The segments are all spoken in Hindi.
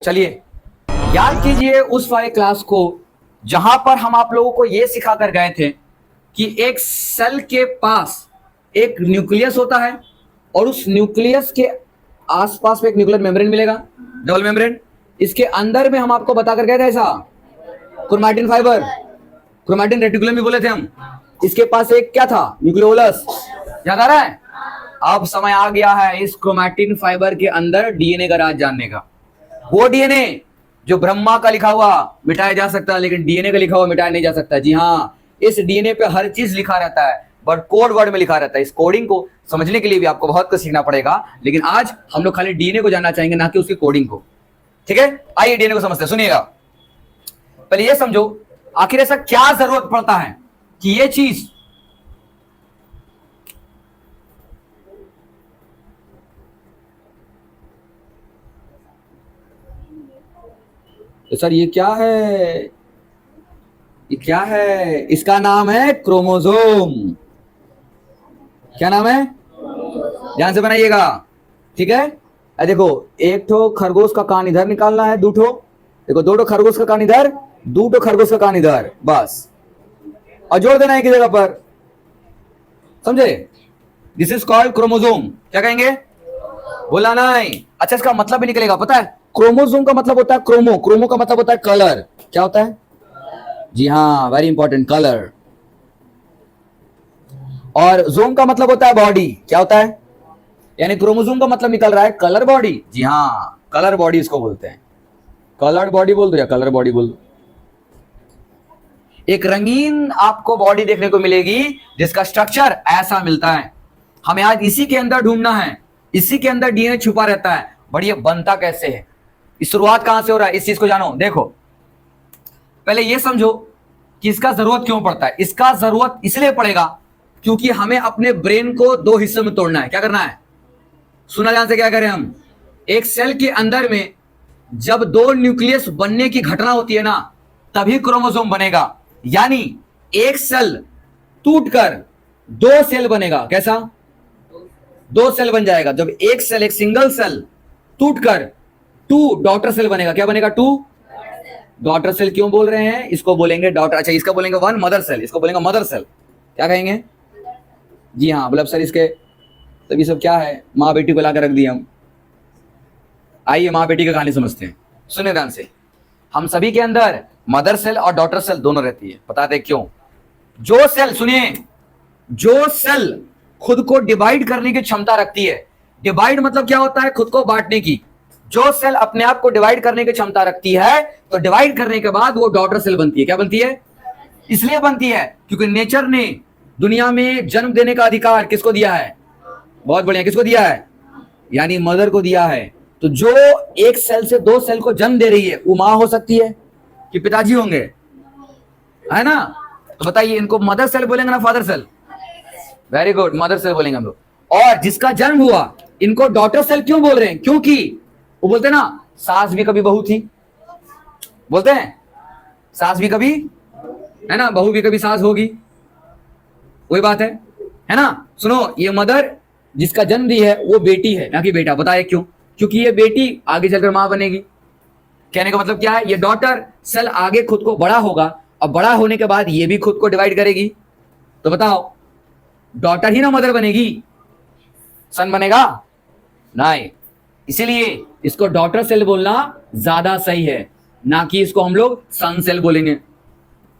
चलिए याद कीजिए उस वाले क्लास को जहां पर हम आप लोगों को यह सिखा कर गए थे कि एक सेल के पास एक न्यूक्लियस होता है और उस न्यूक्लियस के आसपास में एक न्यूक्लियर मेम्ब्रेन मिलेगा, डबल मेम्ब्रेन। इसके अंदर में हम आपको बता कर गए थे ऐसा क्रोमैटिन फाइबर, क्रोमैटिन रेटिकुलम भी बोले थे हम। इसके पास एक क्या था, न्यूक्लियोलस। याद आ रहा है? अब समय आ गया है इस क्रोमैटिन फाइबर के अंदर डीएनए का राज जानने का। वो डीएनए जो ब्रह्मा का लिखा हुआ मिटाया जा सकता है, लेकिन डीएनए का लिखा हुआ मिटाया नहीं जा सकता। जी हाँ, इस डीएनए पे हर चीज लिखा रहता है, बट कोड वर्ड में लिखा रहता है। इस कोडिंग को समझने के लिए भी आपको बहुत कुछ सीखना पड़ेगा, लेकिन आज हम लोग खाली डीएनए को जानना चाहेंगे, ना कि उसकी कोडिंग को। ठीक है, आइए डीएनए को समझते हैं। सुनिएगा, पहले ये समझो आखिर ऐसा क्या जरूरत पड़ता है कि ये चीज तो सर ये क्या है, ये क्या है? इसका नाम है क्रोमोसोम। क्या नाम है? ध्यान से बनाइएगा, ठीक है। देखो, एक ठो खरगोश का कान इधर निकालना है, दो ठो, देखो दो ठो खरगोश का कान इधर, दो ठो खरगोश का कान इधर, बस, और जोड़ देना है एक जगह पर। समझे? This is called chromosome. क्या कहेंगे? बोला नहीं। अच्छा, इसका मतलब भी निकलेगा, पता है? क्रोमोसोम का मतलब होता है क्रोमो, क्रोमो का मतलब होता है कलर। क्या होता है? जी हाँ, वेरी इंपॉर्टेंट, कलर। और जोम का मतलब होता है बॉडी। क्या होता है? यानी क्रोमोसोम का मतलब निकल रहा है कलर बॉडी। जी हाँ, कलर बॉडी इसको बोलते हैं। कलर्ड बॉडी बोल दो या कलर बॉडी बोल दो। एक रंगीन आपको बॉडी देखने को मिलेगी जिसका स्ट्रक्चर ऐसा मिलता है। हमें आज इसी के अंदर ढूंढना है, इसी के अंदर डीएनए छुपा रहता है। बढ़िया, बनता कैसे है, इस शुरुआत कहां से हो रहा है, इस चीज को जानो। देखो, पहले यह समझो कि इसका जरूरत क्यों पड़ता है। इसका जरूरत इसलिए पड़ेगा क्योंकि हमें अपने ब्रेन को दो हिस्सों में तोड़ना है। क्या करना है? सुना ध्यान से, क्या करें हम? एक सेल के अंदर में जब दो न्यूक्लियस बनने की घटना होती है ना, तभी क्रोमोसोम बनेगा। यानी एक सेल टूटकर दो सेल बनेगा। कैसा? दो सेल बन जाएगा। जब एक सेल, एक सिंगल सेल टूटकर टू डॉटर सेल बनेगा। क्या बनेगा? Two daughter cell. क्यों बोल रहे हैं? इसको बोलेंगे डॉटर, अच्छा इसका बोलेंगे वन मदर सेल, इसको बोलेंगे मदर सेल। क्या कहेंगे? जी हाँ, मतलब सर इसके तब ये सब क्या है? माँ बेटी को लाकर रख दिया हम। आइए माँ बेटी का कहानी समझते हैं, सुनिए ध्यान से। हम सभी के अंदर मदर सेल और डॉटर सेल दोनों रहती है। बताते हैं क्यों। जो सेल, सुनिए, जो सेल खुद को डिवाइड करने की क्षमता रखती है, डिवाइड मतलब क्या होता है? खुद को बांटने की। जो सेल अपने आप को डिवाइड करने की क्षमता रखती है, तो डिवाइड करने के बाद वो डॉटर सेल बनती है। क्या बनती है? इसलिए बनती है क्योंकि नेचर ने दुनिया में जन्म देने का अधिकार किसको दिया है? बहुत बढ़िया, किसको दिया है? यानी मदर को दिया है। तो जो एक सेल से दो सेल को जन्म दे रही है, वो मां हो सकती है कि पिताजी होंगे, है ना? तो बताइए, इनको मदर सेल बोलेंगे ना father cell? Very good, mother cell बोलेंगे हम लोग। और जिसका जन्म हुआ, इनको डॉटर सेल क्यों बोल रहे हैं? क्योंकि वो बोलते हैं ना, सास भी कभी बहू थी। बोलते हैं सास भी कभी, है ना, बहू भी कभी सास होगी। वही बात है ना? सुनो, ये मदर जिसका जन्म दी है वो बेटी है, ना कि बेटा। बताए क्यों? क्योंकि ये बेटी आगे चलकर मां बनेगी। कहने का मतलब क्या है? ये डॉटर सेल आगे खुद को बड़ा होगा, और बड़ा होने के बाद ये भी खुद को डिवाइड करेगी। तो बताओ, डॉटर ही ना मदर बनेगी, सन बनेगा नहीं। इसीलिए इसको डॉटर सेल बोलना ज्यादा सही है, ना कि इसको हम लोग सन सेल बोलेंगे।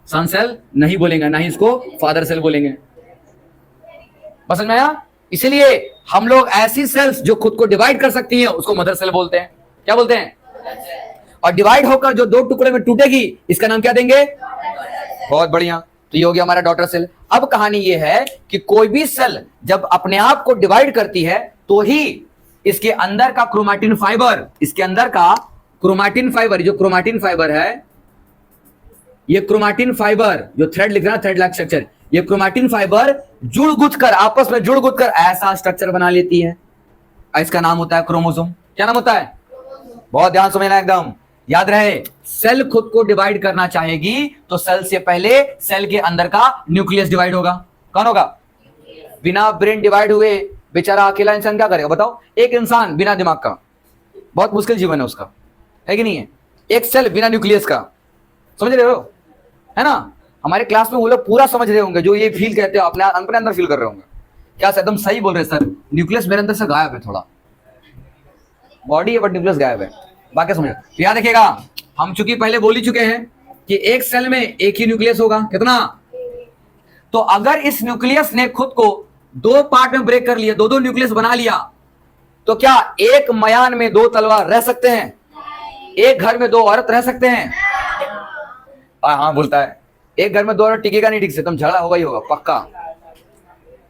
सन सेल नहीं बोलेंगे, ना ही इसको फादर सेल बोलेंगे। समझ में आया? इसीलिए हम लोग ऐसी सेल्स जो खुद को डिवाइड कर सकती हैं उसको मदर सेल बोलते हैं। क्या बोलते हैं? और डिवाइड होकर जो दो टुकड़े में टूटेगी, इसका नाम क्या देंगे? बहुत बढ़िया, तो ये हो गया हमारा डॉटर सेल। अब कहानी ये है कि कोई भी सेल जब अपने आप को डिवाइड करती है, तो ही इसके अंदर का क्रोमैटिन फाइबर, इसके अंदर का क्रोमैटिन फाइबर, जो क्रोमैटिन फाइबर है, ये क्रोमैटिन फाइबर जो थ्रेड लिख रहा है, थ्रेड लाइक स्ट्रक्चर, ये क्रोमैटिन फाइबर जुड़ गुथ कर, आपस में जुड़ गुथ कर ऐसा स्ट्रक्चर बना लेती है। इसका नाम होता है क्रोमोसोम। क्या नाम होता है? बहुत ध्यान समझना, एकदम याद रहे। सेल खुद को डिवाइड करना चाहेगी तो सेल से पहले सेल के अंदर का न्यूक्लियस डिवाइड होगा। कौन होगा? बिना ब्रेन डिवाइड हुए बेचारा अकेला इंसान क्या करेगा? बताओ, एक इंसान बिना दिमाग का, बहुत मुश्किल जीवन है उसका। है कि नहीं है? एक सेल बिना न्यूक्लियस का, समझ रहे हो, है ना? हमारे क्लास में वो लोग पूरा समझ रहे होंगे जो ये फील कहते हो, अपने अपने अंदर फील कर रहे होंगे। क्या सर एकदम सही बोल रहे हैं सर, न्यूक्लियस मेरे अंदर से गायब है, थोड़ा बॉडी है बट न्यूक्लियस गायब है। बाकी समझो, तो याद रखिएगा, हम चूंकि पहले बोल ही चुके हैं कि एक सेल में एक ही न्यूक्लियस होगा, कितना? तो अगर इस न्यूक्लियस ने खुद को दो पार्ट में ब्रेक कर लिया, दो दो न्यूक्लियस बना लिया, तो क्या एक मयान में दो तलवार रह सकते हैं? एक घर में दो औरत रह सकते हैं? हाँ बोलता है, एक घर में दो औरत टिकेगा नहीं, ठीक से तुम झगड़ा होगा ही होगा, पक्का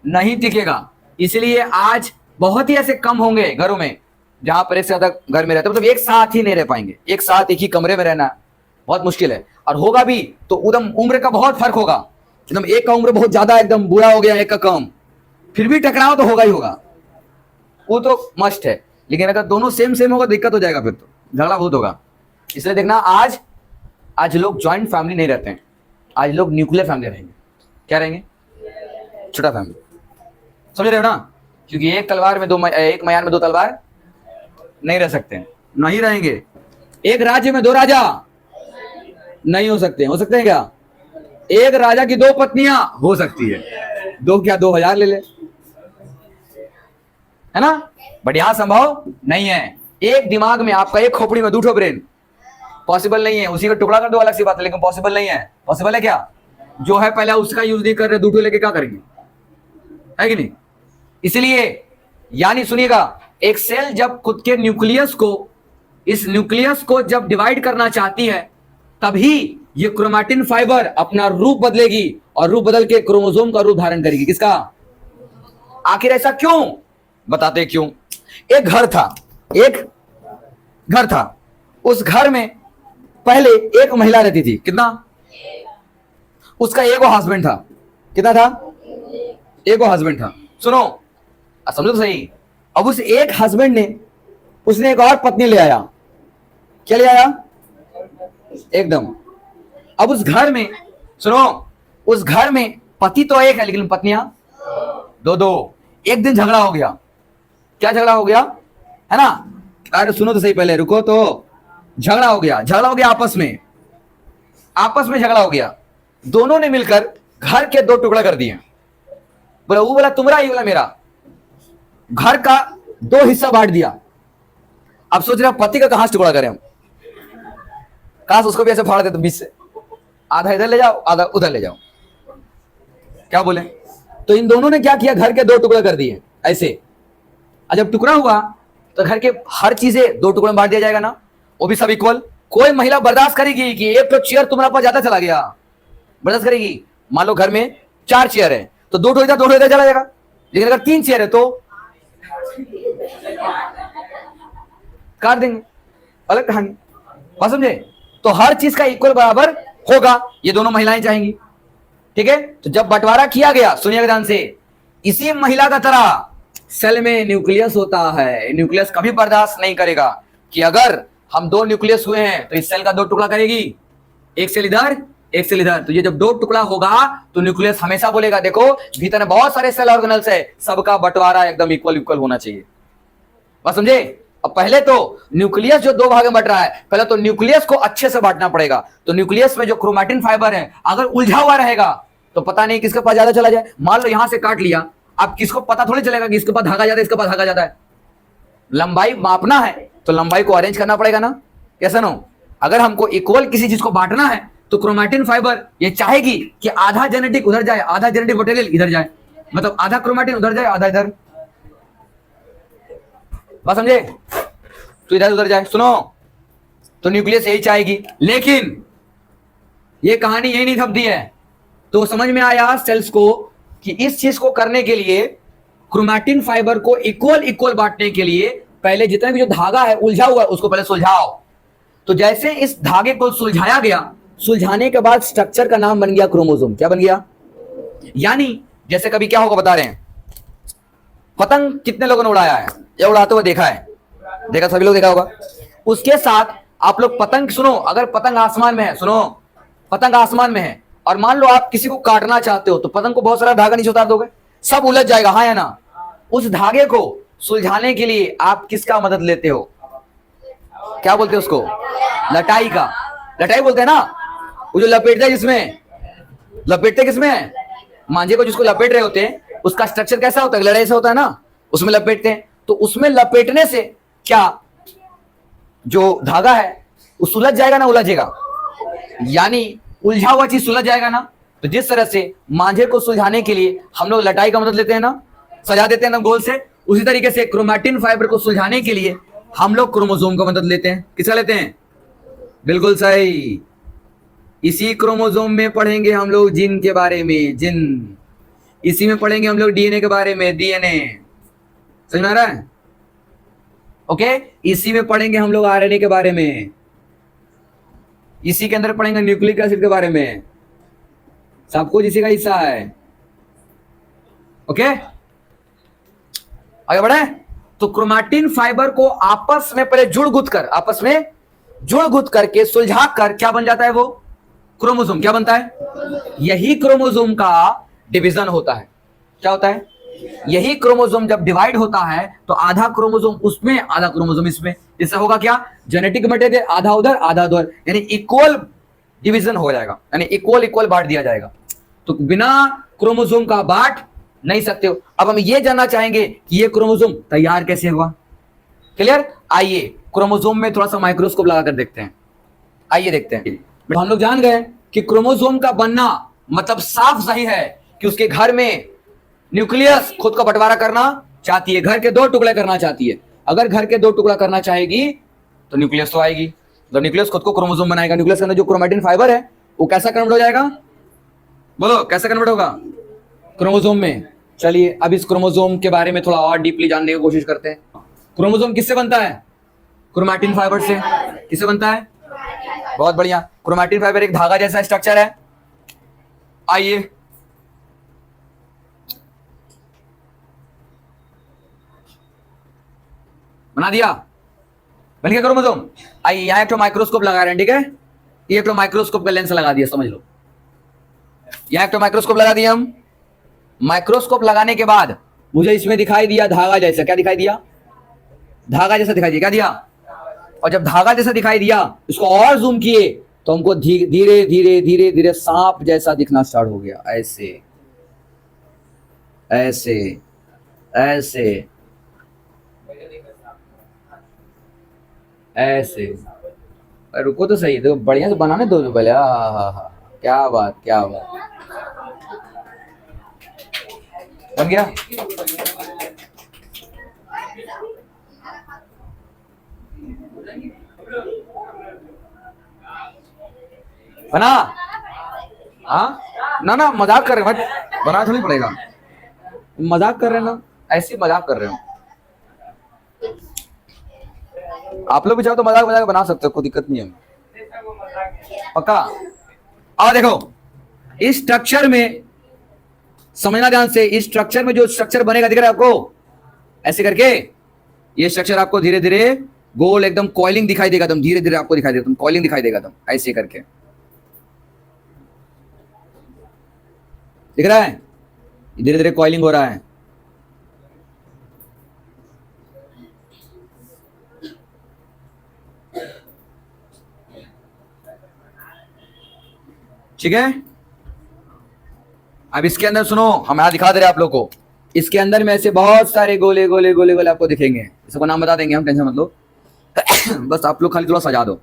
नहीं टिकेगा। इसलिए आज बहुत ही ऐसे कम होंगे घरों में जहां पर एक से ज्यादा घर में रहते, मतलब एक साथ ही नहीं रह पाएंगे, एक साथ एक ही कमरे में रहना बहुत मुश्किल है। और होगा भी तो एकदम उम्र का बहुत फर्क होगा, एकदम एक का उम्र बहुत ज्यादा एकदम बूढ़ा हो गया, एक का कम, फिर भी टकराव तो होगा ही होगा, वो तो मस्ट है। लेकिन अगर दोनों सेम सेम होगा दिक्कत हो जाएगा, फिर तो झगड़ा बहुत होगा। इसलिए देखना, आज लोग ज्वाइंट फैमिली नहीं रहते हैं, आज लोग न्यूक्लियर फैमिली रहेंगे। क्या रहेंगे? छोटा फैमिली, समझ रहे हो ना? क्योंकि एक तलवार में दो, एक मयान में दो तलवार नहीं रह सकते, नहीं रहेंगे। एक राज्य में दो राजा नहीं हो सकते, हो सकते हैं क्या? एक राजा की दो पत्नियां हो सकती है, दो क्या 2000 ले ले, है ना? बट यहां संभव नहीं है। एक दिमाग में आपका, एक खोपड़ी में दूठो ब्रेन पॉसिबल नहीं है। उसी का टुकड़ा कर दो अलग सी बात है, लेकिन पॉसिबल नहीं है। पॉसिबल है क्या? जो है पहले उसका यूज नहीं कर रहे, दूठो लेके क्या करेंगे, है कि नहीं? इसलिए यानी सुनिएगा, एक सेल जब खुद के न्यूक्लियस को, इस न्यूक्लियस को जब डिवाइड करना चाहती है, तभी ये क्रोमैटिन फाइबर अपना रूप बदलेगी और रूप बदल के क्रोमोसोम का रूप धारण करेगी। किसका? आखिर ऐसा क्यों? बताते क्यों। एक घर था, एक घर था, उस घर में पहले एक महिला रहती थी। कितना? उसका एगो हस्बैंड था। कितना था? एगो हस्बैंड था। सुनो, समझो तो सही। अब उस एक हस्बैंड ने, उसने एक और पत्नी ले आया। क्या ले आया? एकदम। अब उस घर में, सुनो, उस घर में पति तो एक है लेकिन पत्नियां दो दो। एक दिन झगड़ा हो गया। क्या झगड़ा हो गया? है ना? अरे सुनो तो सही, पहले रुको तो। झगड़ा हो गया, झगड़ा हो गया आपस में, आपस में झगड़ा हो गया। दोनों ने मिलकर घर के दो टुकड़ा कर दिए। बोला वो बोला तुम्हारा, ये बोला मेरा। घर का दो हिस्सा बांट दिया। अब सोच रहे पति का कहां से टुकड़ा करें हम? काश उसको भी ऐसे फाड़ देते बीच से, आधा इधर ले जाओ आधा उधर ले जाओ। क्या बोले? तो इन दोनों ने क्या किया? घर के दो टुकड़े कर दिए ऐसे। और जब टुकड़ा हुआ तो घर के हर चीजें दो टुकड़े में बांट दिया जाएगा ना, वो भी सब इक्वल। कोई महिला बर्दाश्त करेगी कि एक तो चेयर तुम्हारे पास ज्यादा चला गया? बर्दाश्त करेगी? मान लो घर में 4 चेयर है तो दो इधर दो इधर चला जाएगा। लेकिन अगर 3 चेयर है तो काट देंगे, अलग कहानी। बात समझे? तो हर चीज का इक्वल बराबर होगा, ये दोनों महिलाएं चाहेंगी। ठीक है? तो जब बंटवारा किया गया, सुनिएगा ध्यान से, इसी महिला का तरह सेल में न्यूक्लियस होता है। न्यूक्लियस कभी बर्दाश्त नहीं करेगा कि अगर हम दो न्यूक्लियस हुए हैं तो इस सेल का दो टुकड़ा करेगी, एक सेल इधर एक सेल इधर। तो ये जब दो टुकड़ा होगा तो न्यूक्लियस हमेशा बोलेगा देखो भीतर में बहुत सारे सेल ऑर्गेनल्स है, सबका बंटवारा एकदम इक्वल इक्वल होना चाहिए। बात समझे? अब पहले तो न्यूक्लियस जो दो भाग में बट रहा है, पहले तो न्यूक्लियस को अच्छे से बांटना पड़ेगा। तो न्यूक्लियस में जो क्रोमैटिन फाइबर है अगर उलझा हुआ रहेगा तो पता नहीं किसके पास ज्यादा चला जाए। मान लो यहां से काट लिया, अब किसको पता थोड़ी चलेगा कि इसके पास धागा ज्यादा, इसके पास धागा ज्यादा है। लंबाई मापना है तो लंबाई को अरेंज करना पड़ेगा ना, कैसा नो? अगर हमको इक्वल किसी चीज को बांटना है तो क्रोमैटिन फाइबर ये चाहेगी कि आधा जेनेटिक उधर जाए, आधा जेनेटिक मटेरियल इधर जाए, मतलब आधा क्रोमैटिन उधर जाए आधा इधर। बात समझे? तो इधर उधर जाए। सुनो, तो न्यूक्लियस यही चाहेगी। लेकिन ये कहानी यही नहीं थमती है। तो समझ में आया सेल्स को कि इस चीज को करने के लिए, क्रोमैटिन फाइबर को इक्वल इक्वल बांटने के लिए पहले जितना भी जो धागा है उलझा हुआ है उसको पहले सुलझाओ। तो जैसे इस धागे को सुलझाया गया, सुलझाने के बाद स्ट्रक्चर का नाम बन गया क्रोमोसोम। क्या बन गया? यानी जैसे कभी क्या होगा बता रहे हैं, पतंग कितने लोगों ने उड़ाया है या उड़ाते हुए देखा है? देखा, सभी लोग देखा होगा। उसके साथ आप लोग पतंग, सुनो, अगर पतंग आसमान में है, सुनो, पतंग आसमान में है और मान लो आप किसी को काटना चाहते हो तो पतंग को बहुत सारा धागा नीचे उतार दोगे, सब उलझ जाएगा, हाँ या ना? उस धागे को सुलझाने के लिए आप किसका मदद लेते हो? क्या बोलते हैं उसको, लटाई का, लटाई बोलते हैं ना, वो जो लपेटता है, जिसमें लपेटते किसमें है, मांझे को जिसको लपेट रहे होते हैं, उसका स्ट्रक्चर कैसा होता है, लड़ाई से होता है ना, उसमें लपेटते हैं। तो उसमें लपेटने से क्या जो धागा है वो सुलझ जाएगा ना उलझेगा, यानी उलझा हुआ चीज सुलझ जाएगा ना। तो जिस तरह से मांझे को सुलझाने के लिए हम लोग लटाई का मदद लेते हैं ना, सजा देते हैं ना गोल से, उसी तरीके से क्रोमैटिन फाइबर को सुलझाने के लिए हम लोग क्रोमोसोम का मदद लेते हैं। किसका लेते हैं, बिल्कुल सही। इसी क्रोमोसोम में पढ़ेंगे हम लोग जीन के बारे में, जीन, इसी में पढ़ेंगे हम लोग डीएनए के बारे में, डीएनए, समझ में आ रहा है, ओके। इसी में पढ़ेंगे हम लोग आरएनए के बारे में, इसी के अंदर पढ़ेंगे न्यूक्लिक एसिड के बारे में, सब कुछ इसी का हिस्सा है, ओके। आगे बढ़े। तो क्रोमैटिन फाइबर को आपस में पहले जुड़ गुथ कर, आपस में जुड़ गुथ करके सुलझा कर क्या बन जाता है, वो क्रोमोसोम क्या बनता है, यही क्रोमोसोम का डिवीजन होता है। क्या होता है, यही क्रोमोसोम जब डिवाइड होता है तो आधा क्रोमोसोम उसमें आधा क्रोमोसोम इसमें, इससे होगा क्या, जेनेटिक मटेरियल आधा उधर आधा उधर, यानी इक्वल डिवीजन हो जाएगा, यानी इक्वल इक्वल बांट दिया जाएगा। तो बिना क्रोमोसोम का बांट नहीं सकते हो। अब हम ये जानना चाहेंगे कि ये क्रोमोसोम तैयार कैसे हुआ, क्लियर। आइए क्रोमोसोम में थोड़ा सा माइक्रोस्कोप लगाकर देखते हैं, आइए देखते हैं। तो हम लोग जान गए कि क्रोमोसोम का बनना मतलब साफ सही है कि उसके घर में न्यूक्लियस खुद का बंटवारा करना चाहती है, घर के दो टुकड़े करना चाहती है। अगर घर के दो टुकड़ा करना चाहेगी तो न्यूक्लियस तो आएगी, तो न्यूक्लियस खुद को क्रोमोसोम बनाएगा। न्यूक्लियस के अंदर जो क्रोमैटिन फाइबर है वो कैसा कन्वर्ट हो जाएगा, बोलो कैसा कन्वर्ट होगा, क्रोमोसोम में। चलिए अब इस क्रोमोसोम के बारे में थोड़ा और डीपली जानने की कोशिश करते हैं। क्रोमोसोम किससे बनता है, क्रोमैटिन फाइबर से। किससे बनता है, बहुत बढ़िया। क्रोमैटिन फाइबर एक धागा जैसा स्ट्रक्चर है। आइए बना दिया, बन गया क्रोमोसोम। आइए यहां एक तो माइक्रोस्कोप लगा रहे हैं, ठीक है, ये एक तो माइक्रोस्कोप का लेंस लगा दिया, समझ लो। यहां एक तो माइक्रोस्कोप लगा दिया हम। माइक्रोस्कोप लगाने के बाद मुझे इसमें दिखाई दिया धागा जैसा, क्या दिखाई दिया, धागा जैसा दिखाई दिया, क्या दिया। और जब धागा जैसा दिखाई दिया इसको और जूम किए तो हमको धीरे धीरे धीरे धीरे सांप जैसा दिखना स्टार्ट हो गया, ऐसे ऐसे ऐसे ऐसे। रुको तो सही, तो बढ़िया से बनाने दो पहले। हा, क्या बात, क्या बात, बन गया। बना, हाँ ना ना मजाक कर रहे हैं, बना थोड़ी पड़ेगा, मजाक कर रहे हैं ना, ऐसे मजाक कर रहे हो आप लोग भी, चाहो तो मजाक मजाक बना सकते हो, कोई दिक्कत नहीं है, पक्का। और देखो इस स्ट्रक्चर में समझना ध्यान से, इस स्ट्रक्चर में जो स्ट्रक्चर बनेगा दिख रहा है आपको, ऐसे करके ये स्ट्रक्चर आपको धीरे धीरे गोल एकदम कॉइलिंग दिखाई देगा, एकदम धीरे धीरे आपको दिखाई देगा, कॉइलिंग दिखाई देगा एकदम ऐसे करके, दिख रहा है, धीरे धीरे कॉइलिंग हो रहा है। ठीक है, अब इसके अंदर सुनो, हम यहां दिखा दे रहे हैं आप लोग को, इसके अंदर में ऐसे बहुत सारे गोले गोले गोले गोले आपको दिखेंगे, इसको नाम बता देंगे हम, टेंशन मत लो। बस आप लोग खाली थोड़ा सजा दो,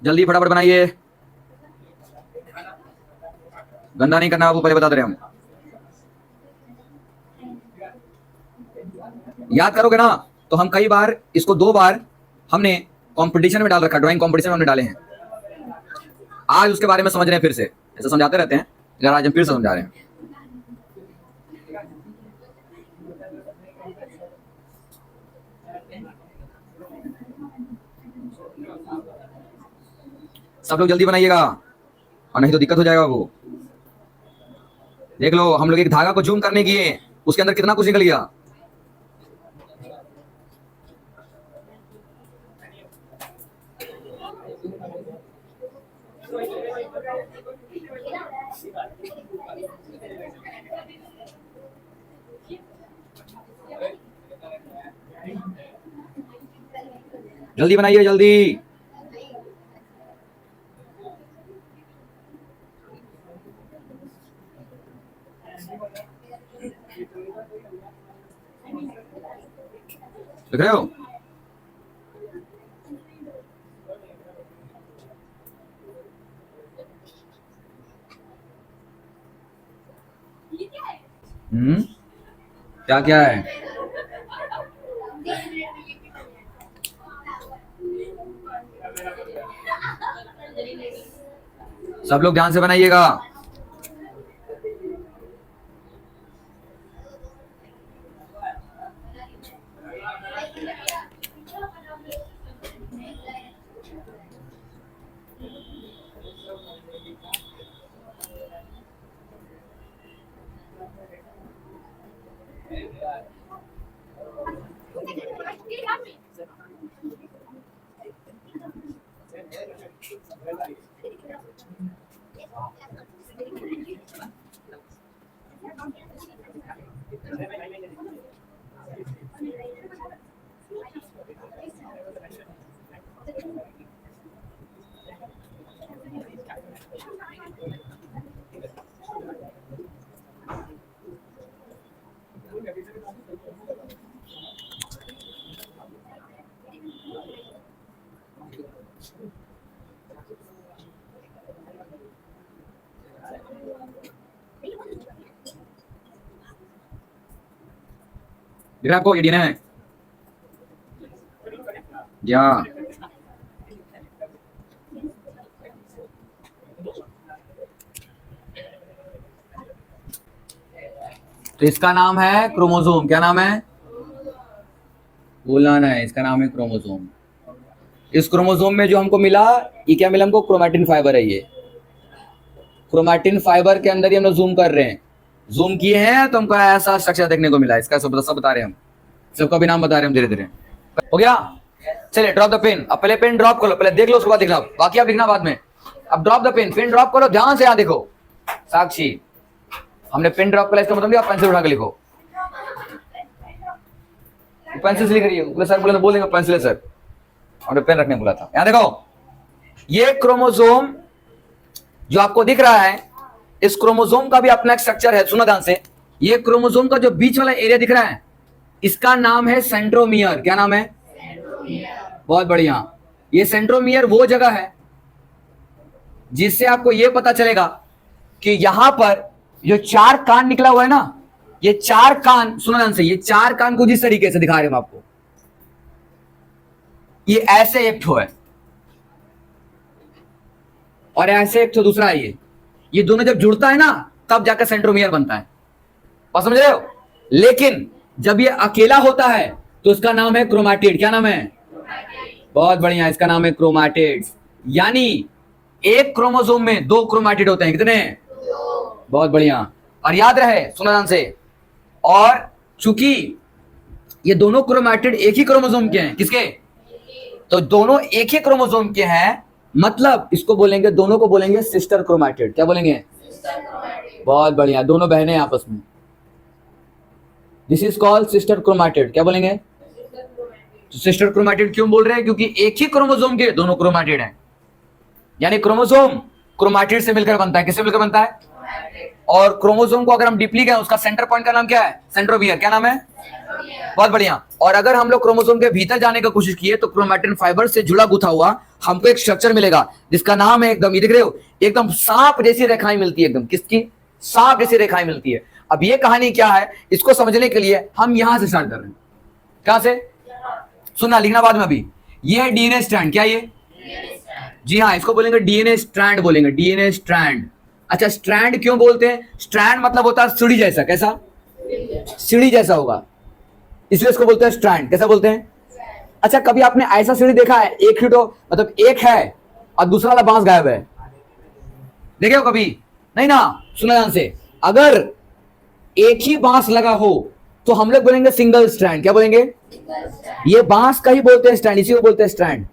जल्दी फटाफट बनाइए, गंदा नहीं करना, आपको पहले बता दे रहे हम। याद करोगे ना, तो हम कई बार इसको 2 बार हमने कंपटीशन में डाल रखा, ड्राइंग कंपटीशन में हमने डाले हैं। आज उसके बारे में समझ रहे हैं फिर से, ऐसा समझाते रहते हैं, अगर आज हम फिर से समझा रहे हैं। सब लोग जल्दी बनाइएगा और नहीं तो दिक्कत हो जाएगा। वो देख लो, हम लोग एक धागा को जूम करने किए, उसके अंदर कितना कुछ निकल गया। जल्दी बनाइए जल्दी। देख रहे हो? क्या क्या है? सब लोग ध्यान से बनाइएगा। दिख रहा है आपको? ये डीएनए है या तो इसका नाम है क्रोमोसोम। क्या नाम है? बोलना है। इसका नाम है क्रोमोसोम। इस क्रोमोसोम में जो हमको मिला, ये क्या मिला हमको? क्रोमैटिन फाइबर है। ये क्रोमैटिन फाइबर के अंदर ही हम लोग जूम कर रहे हैं। जूम किए हैं तो हमको ऐसा स्ट्रक्चर देखने को मिला। इसका सब बता रहे हैं हम, सबका भी नाम बता रहे हैं हम धीरे धीरे। हो गया? चलिए ड्रॉप द पेन। अब पहले पेन ड्रॉप करो, पहले देख लो उसके बाद दिखना, बाकी आप लिखना बाद में। अब drop the pen, pen drop करो ध्यान से। यहाँ देखो साक्षी, हमने पेन ड्रॉप करा, इसका मतलब आप पेंसिल उठा के लिखो। पेंसिल से लिख रही है सर, बोले तो बोलेंगे पेंसिल है सर, हमने पेन रखने बोला था। यहाँ देखो, ये क्रोमोसोम जो आपको दिख रहा है, इस क्रोमोसोम का भी अपना एक स्ट्रक्चर है। सुनो ध्यान से, ये क्रोमोसोम का जो बीच वाला एरिया दिख रहा है, इसका नाम है सेंट्रोमियर। क्या नाम है? बहुत बढ़िया। ये सेंट्रोमियर वो जगह है जिससे आपको यह पता चलेगा कि यहां पर जो 4 कान निकला हुआ है ना, ये 4 कान, सुनो ध्यान से, ये 4 कान को जिस तरीके से दिखा रहे हैं आपको, ये ऐसे एक ठो है और ऐसे एक ठो दूसरा है। ये दोनों जब जुड़ता है ना, तब जाकर सेंट्रोमियर बनता है। और समझ रहे हो? लेकिन जब ये अकेला होता है तो उसका नाम है क्रोमैटिड। क्या नाम है? बहुत बढ़िया, इसका नाम है क्रोमैटिड। यानी एक क्रोमोसोम में 2 क्रोमैटिड होते हैं। कितने? बहुत बढ़िया। और याद रहे, सुनो ध्यान से, और चूंकि ये दोनों क्रोमैटिड एक ही क्रोमोसोम के हैं, किसके? तो दोनों एक ही क्रोमोसोम के हैं, मतलब इसको बोलेंगे, दोनों को बोलेंगे सिस्टर क्रोमैटिड। क्या बोलेंगे? बहुत बढ़िया, दोनों बहनें आपस में। This is called sister chromatid. क्या बोलेंगे? सिस्टर क्रोमैटिड क्यों बोल रहे हैं? क्योंकि एक ही क्रोमोसोम के दोनों क्रोमैटिड हैं। यानी क्रोमोसोम क्रोमैटिड से मिलकर बनता है। किससे मिलकर बनता है? और क्रोमोसोम को अगर हम डीपली गए, उसका सेंटर पॉइंट का नाम क्या है? सेंट्रोमियर। क्या नाम है? बहुत बढ़िया। और अगर हम लोग क्रोमोसोम के भीतर जाने की कोशिश किए तो क्रोमैटिन फाइबर से जुड़ा गुथा हुआ हमको एक स्ट्रक्चर मिलेगा जिसका नाम है, एकदम ये देख रहे हो, एकदम सांप जैसी रेखाएं मिलती है। एकदम किसकी? सांप जैसी रेखाएं मिलती है। अब ये कहानी क्या है, इसको समझने के लिए हम यहां से स्टार्ट कर रहे हैं। कहां से? सुनना, लिखना बाद में। अभी ये है डीएनए स्ट्रैंड। क्या ये? जी हाँ, इसको बोलेंगे डीएनए स्ट्रैंड, बोलेंगे डीएनए स्ट्रैंड। अच्छा, स्ट्रैंड क्यों बोलते हैं? स्ट्रैंड मतलब होता है सीढ़ी जैसा। कैसा? सीढ़ी जैसा होगा, इसलिए इसको बोलते हैं स्ट्रैंड। कैसा बोलते हैं? अच्छा, कभी आपने ऐसा सीढ़ी देखा है, एक ही तो मतलब एक है और दूसरा वाला बांस गायब है? देखे हो कभी? नहीं ना। सुना ध्यान से, अगर एक ही बांस लगा हो तो हम लोग बोलेंगे सिंगल स्ट्रैंड। क्या बोलेंगे? ये बांस का ही बोलते हैं स्ट्रैंड, इसी को बोलते हैं स्ट्रैंड।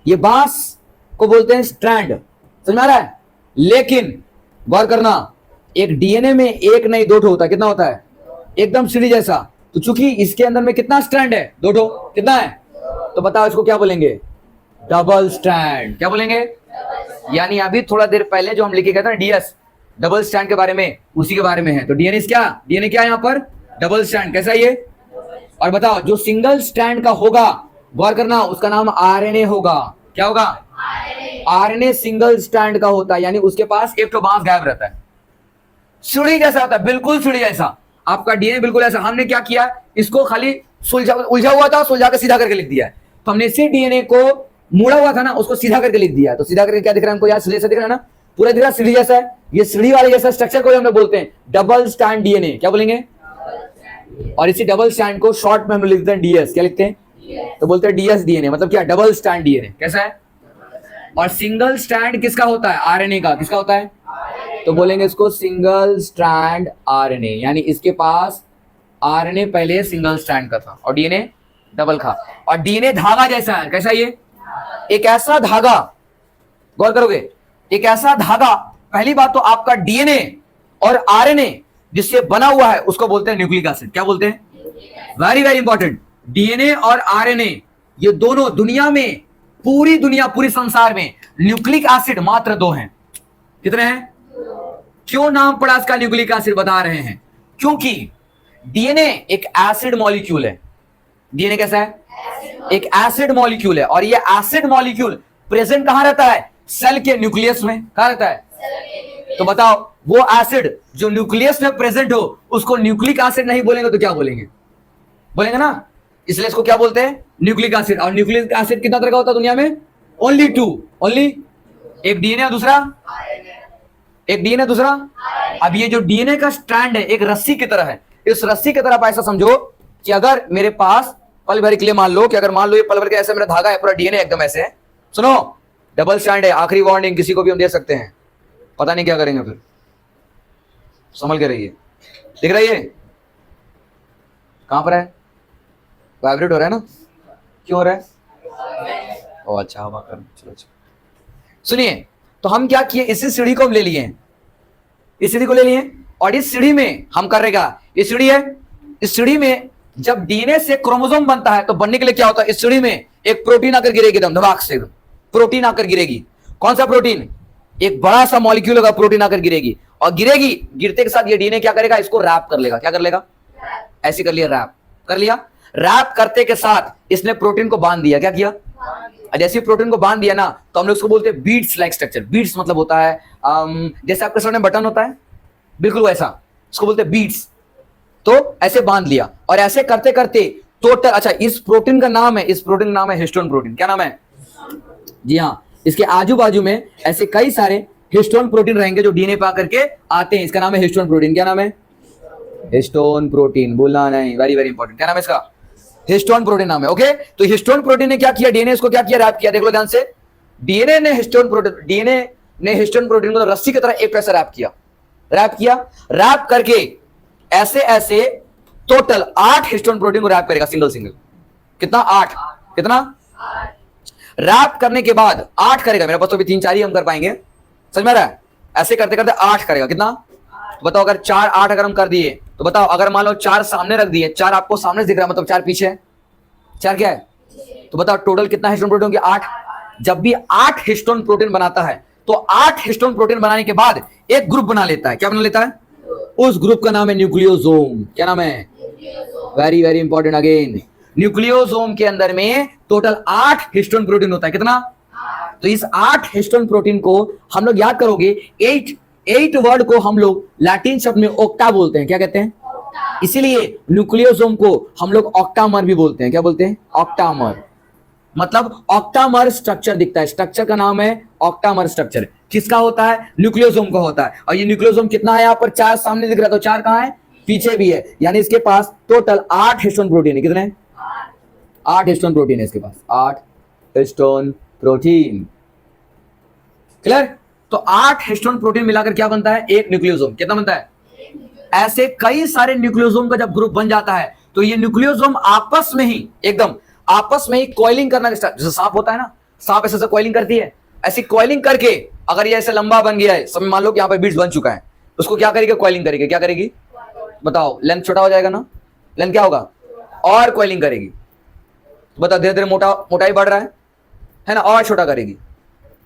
ये बांस को बोलते हैं स्ट्रैंड। समझ में आ रहा है? लेकिन गौर करना, एक डीएनए में एक नहीं 2 होता है। कितना होता है? एकदम सीढ़ी जैसा। तो चूंकि इसके अंदर में कितना स्ट्रैंड है, दो दो, कितना है, तो बताओ इसको क्या बोलेंगे, डबल स्ट्रैंड। क्या बोलेंगे, यानी अभी थोड़ा देर पहले जो हम लिखे गए थे ना डीएस, डबल स्ट्रैंड के बारे में, उसी के बारे में है। तो डीएनए क्या, डीएनए क्या है यहाँ पर, डबल स्ट्रैंड। कैसा ये, और बताओ जो सिंगल स्ट्रैंड का होगा, गौर करना, उसका नाम आरएनए होगा। क्या होगा, आरएनए सिंगल स्ट्रैंड का होता है, यानी उसके पास एक तो बांस गायब रहता है। सीढ़ी जैसा होता है, बिल्कुल सीढ़ी जैसा। आपका डीएनए बिल्कुल ऐसा। हमने क्या किया, इसको खाली उलझा हुआ था, सुलझा के सीधा करके लिख दिया है। तो हमने इसी डीएनए को मुड़ा हुआ था ना, उसको सीधा करके लिख दिया। तो सीधा करके क्या दिख रहा है हमको, यार सीढ़ी जैसा दिख रहा है ना, पूरा दिख रहा है सीढ़ी जैसा है। ये सीढ़ी वाले जैसा स्ट्रक्चर को हम लोग बोलते हैं डबल स्ट्रैंड डीएनए। क्या बोलेंगे, और इसी डबल स्ट्रैंड को शॉर्ट में हम लोग लिखते हैं डीएस। क्या लिखते हैं, तो बोलते हैं डीएस डीएनए, मतलब क्या, डबल स्ट्रैंड डीएनए। कैसा है, और सिंगल स्ट्रैंड किसका होता है, आरएनए का। किसका होता है, तो बोलेंगे इसको सिंगल स्ट्रैंड आरएनए, यानी इसके पास आरएनए पहले सिंगल स्ट्रैंड का था और डीएनए डबल था। और डीएनए धागा जैसा है। कैसा, ये एक ऐसा धागा, गौर करोगे, एक ऐसा धागा। पहली बात तो आपका डीएनए और आरएनए जिससे बना हुआ है उसको बोलते हैं न्यूक्लिक एसिड। क्या बोलते हैं, वेरी वेरी इंपॉर्टेंट। डीएनए और आरएनए ये दोनों दुनिया में, पूरी दुनिया, पूरी संसार में न्यूक्लिक एसिड मात्र दो हैं। कितने हैं, क्यों नाम पड़ा इसका न्यूक्लिक एसिड, बता रहे हैं क्योंकि डीएनए एक एसिड मॉलिक्यूल है। डीएनए कैसा है, एक एसिड मॉलिक्यूल है, और ये एसिड मॉलिक्यूल प्रेजेंट कहां रहता है, सेल के न्यूक्लियस में। कहां रहता है, तो बताओ वो एसिड जो न्यूक्लियस में प्रेजेंट हो उसको न्यूक्लिक एसिड नहीं बोलेंगे तो क्या बोलेंगे, बोलेंगे ना, इसलिए इसको क्या बोलते हैं, न्यूक्लिक एसिड। और न्यूक्लिक एसिड कितना तरह का होता है दुनिया में, ओनली टू, ओनली एक डीएनए दूसरा, एक डीएनए दूसरा। अब ये जो डीएनए का स्ट्रैंड है एक रस्सी की तरह है। इस रस्सी की तरह आप ऐसा समझो कि अगर मेरे पास पल भर के लिए मान लो कि अगर मान लो ये पल भर के ऐसे मेरा धागा है, पूरा डीएनए एकदम ऐसे है, सुनो डबल स्ट्रैंड है, आखिरी वार्निंग, किसी को भी हम दे सकते हैं, पता नहीं क्या करेंगे फिर, संभल के रहिए। दिख रहा है ये कहां पर है, वाइब्रेट हो रहा है ना, क्यों हो रहा है, ओ अच्छा हवा कर, चलो सुनिए। तो हम क्या किए, इसी सीढ़ी को हम ले लिए, इस सीढ़ी को ले लिए, और इस सीढ़ी में हम कर रहेगा, इस सीढ़ी है, इस सीढ़ी में जब डीएनए से क्रोमोसोम बनता है तो बनने के लिए क्या होता है, इस सीढ़ी में एक प्रोटीन आकर गिरेगी, एकदम दिमाग से प्रोटीन आकर गिरेगी। कौन सा प्रोटीन, एक बड़ा सा मॉलिक्यूल होगा, प्रोटीन आकर गिरेगी, और गिरेगी, गिरते के साथ ये डीएनए क्या करेगा, इसको रैप कर लेगा। क्या कर लेगा, ऐसे कर लिया, रैप कर लिया। रैप करते के साथ इसने प्रोटीन को बांध दिया। क्या किया, जैसे प्रोटीन को बांध दिया ना, तो हम लोग उसको बोलते हैं बीड्स लाइक स्ट्रक्चर। बीड्स मतलब होता है जैसे आपके सामने बटन होता है, बिल्कुल वैसा, उसको बोलते हैं बीड्स। तो ऐसे बांध लिया, और ऐसे करते करते टोटल, अच्छा इस प्रोटीन का नाम है, इस प्रोटीन का नाम है हिस्टोन प्रोटीन। क्या नाम है, जी हाँ, इसके आजू बाजू में ऐसे कई सारे हिस्टोन प्रोटीन रहेंगे जो डीएनए पे आकर के आते हैं, इसका नाम है हिस्टोन प्रोटीन। क्या नाम है, हिस्टोन प्रोटीन, बोलना नहीं, वेरी वेरी इंपॉर्टेंट। क्या नाम है इसका, हिस्टोन प्रोटीन नाम है। ओके, तो हिस्टोन प्रोटीन ने क्या किया, डीएनए इसको क्या किया, रैप किया। देख लो ध्यान से, डीएनए ने हिस्टोन प्रोटीन को रस्सी की तरह एक पैसा रैप किया, रैप किया, रैप करके ऐसे ऐसे टोटल 8 हिस्टोन प्रोटीन को रैप करेगा, सिंगल सिंगल। कितना, 8, कितना, रैप करने के बाद 8 करेगा। मेरे पास तो अभी 3-4 ही हम कर पाएंगे, समझ में आ रहा है, ऐसे करते करते 8 करेगा। कितना, तो बताओ अगर 4 8 अगर हम कर दिए तो बताओ, अगर मान लो 4 सामने रख दिए, 4 आपको सामने दिख रहा है, मतलब 4 पीछे है, 4 क्या है, तो बताओ टोटल कितना हिस्टोन प्रोटीन होंगे, 8। जब भी 8 हिस्टोन प्रोटीन बनाता है तो 8 हिस्टोन प्रोटीन बनाने के बाद एक ग्रुप बना लेता है। क्या बना लेता है, उस ग्रुप का नाम है न्यूक्लियोसोम। क्या नाम है, very very important again, nucleosome के अंदर में टोटल 8 हिस्टोन प्रोटीन होता है। कितना, तो इस 8 हिस्टोन प्रोटीन को हम लोग याद करोगे, 8 वर्ड को हम लोग लैटिन शब्द में ओक्टा बोलते हैं। क्या कहते हैं, इसीलिए न्यूक्लियोसोम को हम लोग ऑक्टामर भी बोलते हैं। क्या बोलते हैं, ऑक्टामर, मतलब ऑक्टामर स्ट्रक्चर दिखता है, स्ट्रक्चर का नाम है ऑक्टामर स्ट्रक्चर। किसका होता है, न्यूक्लियोसोम का होता है। और ये न्यूक्लियोसोम कितना है, यहाँ पर 4 सामने दिख रहा है, तो 4 कहां है, पीछे भी है, यानी इसके पास टोटल 8 हिस्टोन प्रोटीन है। कितने, 8 हिस्टोन प्रोटीन है इसके पास, 8 हिस्टोन प्रोटीन। क्लियर, तो 8 हिस्टोन प्रोटीन मिलाकर क्या बनता है, एक न्यूक्लियोसोम। कितना बनता है, ऐसे कई सारे न्यूक्लियोसोम का जब ग्रुप बन जाता है तो ये न्यूक्लियोसोम आपस में ही एकदम आपस में ही कॉइलिंग करना स्टार्ट, जैसे सांप होता है ना, सांप ऐसे कॉइलिंग करती है, ऐसी कॉइलिंग करके अगर ये ऐसे लंबा बन गया है, सब मान लो कि यहाँ पे बीड्स बन चुका है, उसको क्या करेगी, कॉइलिंग करेगी। क्या करेगी, बताओ, लेंथ छोटा हो जाएगा ना, लेंथ क्या होगा, और कॉइलिंग करेगी। तो बता धीरे धीरे मोटाई बढ़ रहा है ना, और छोटा करेगी।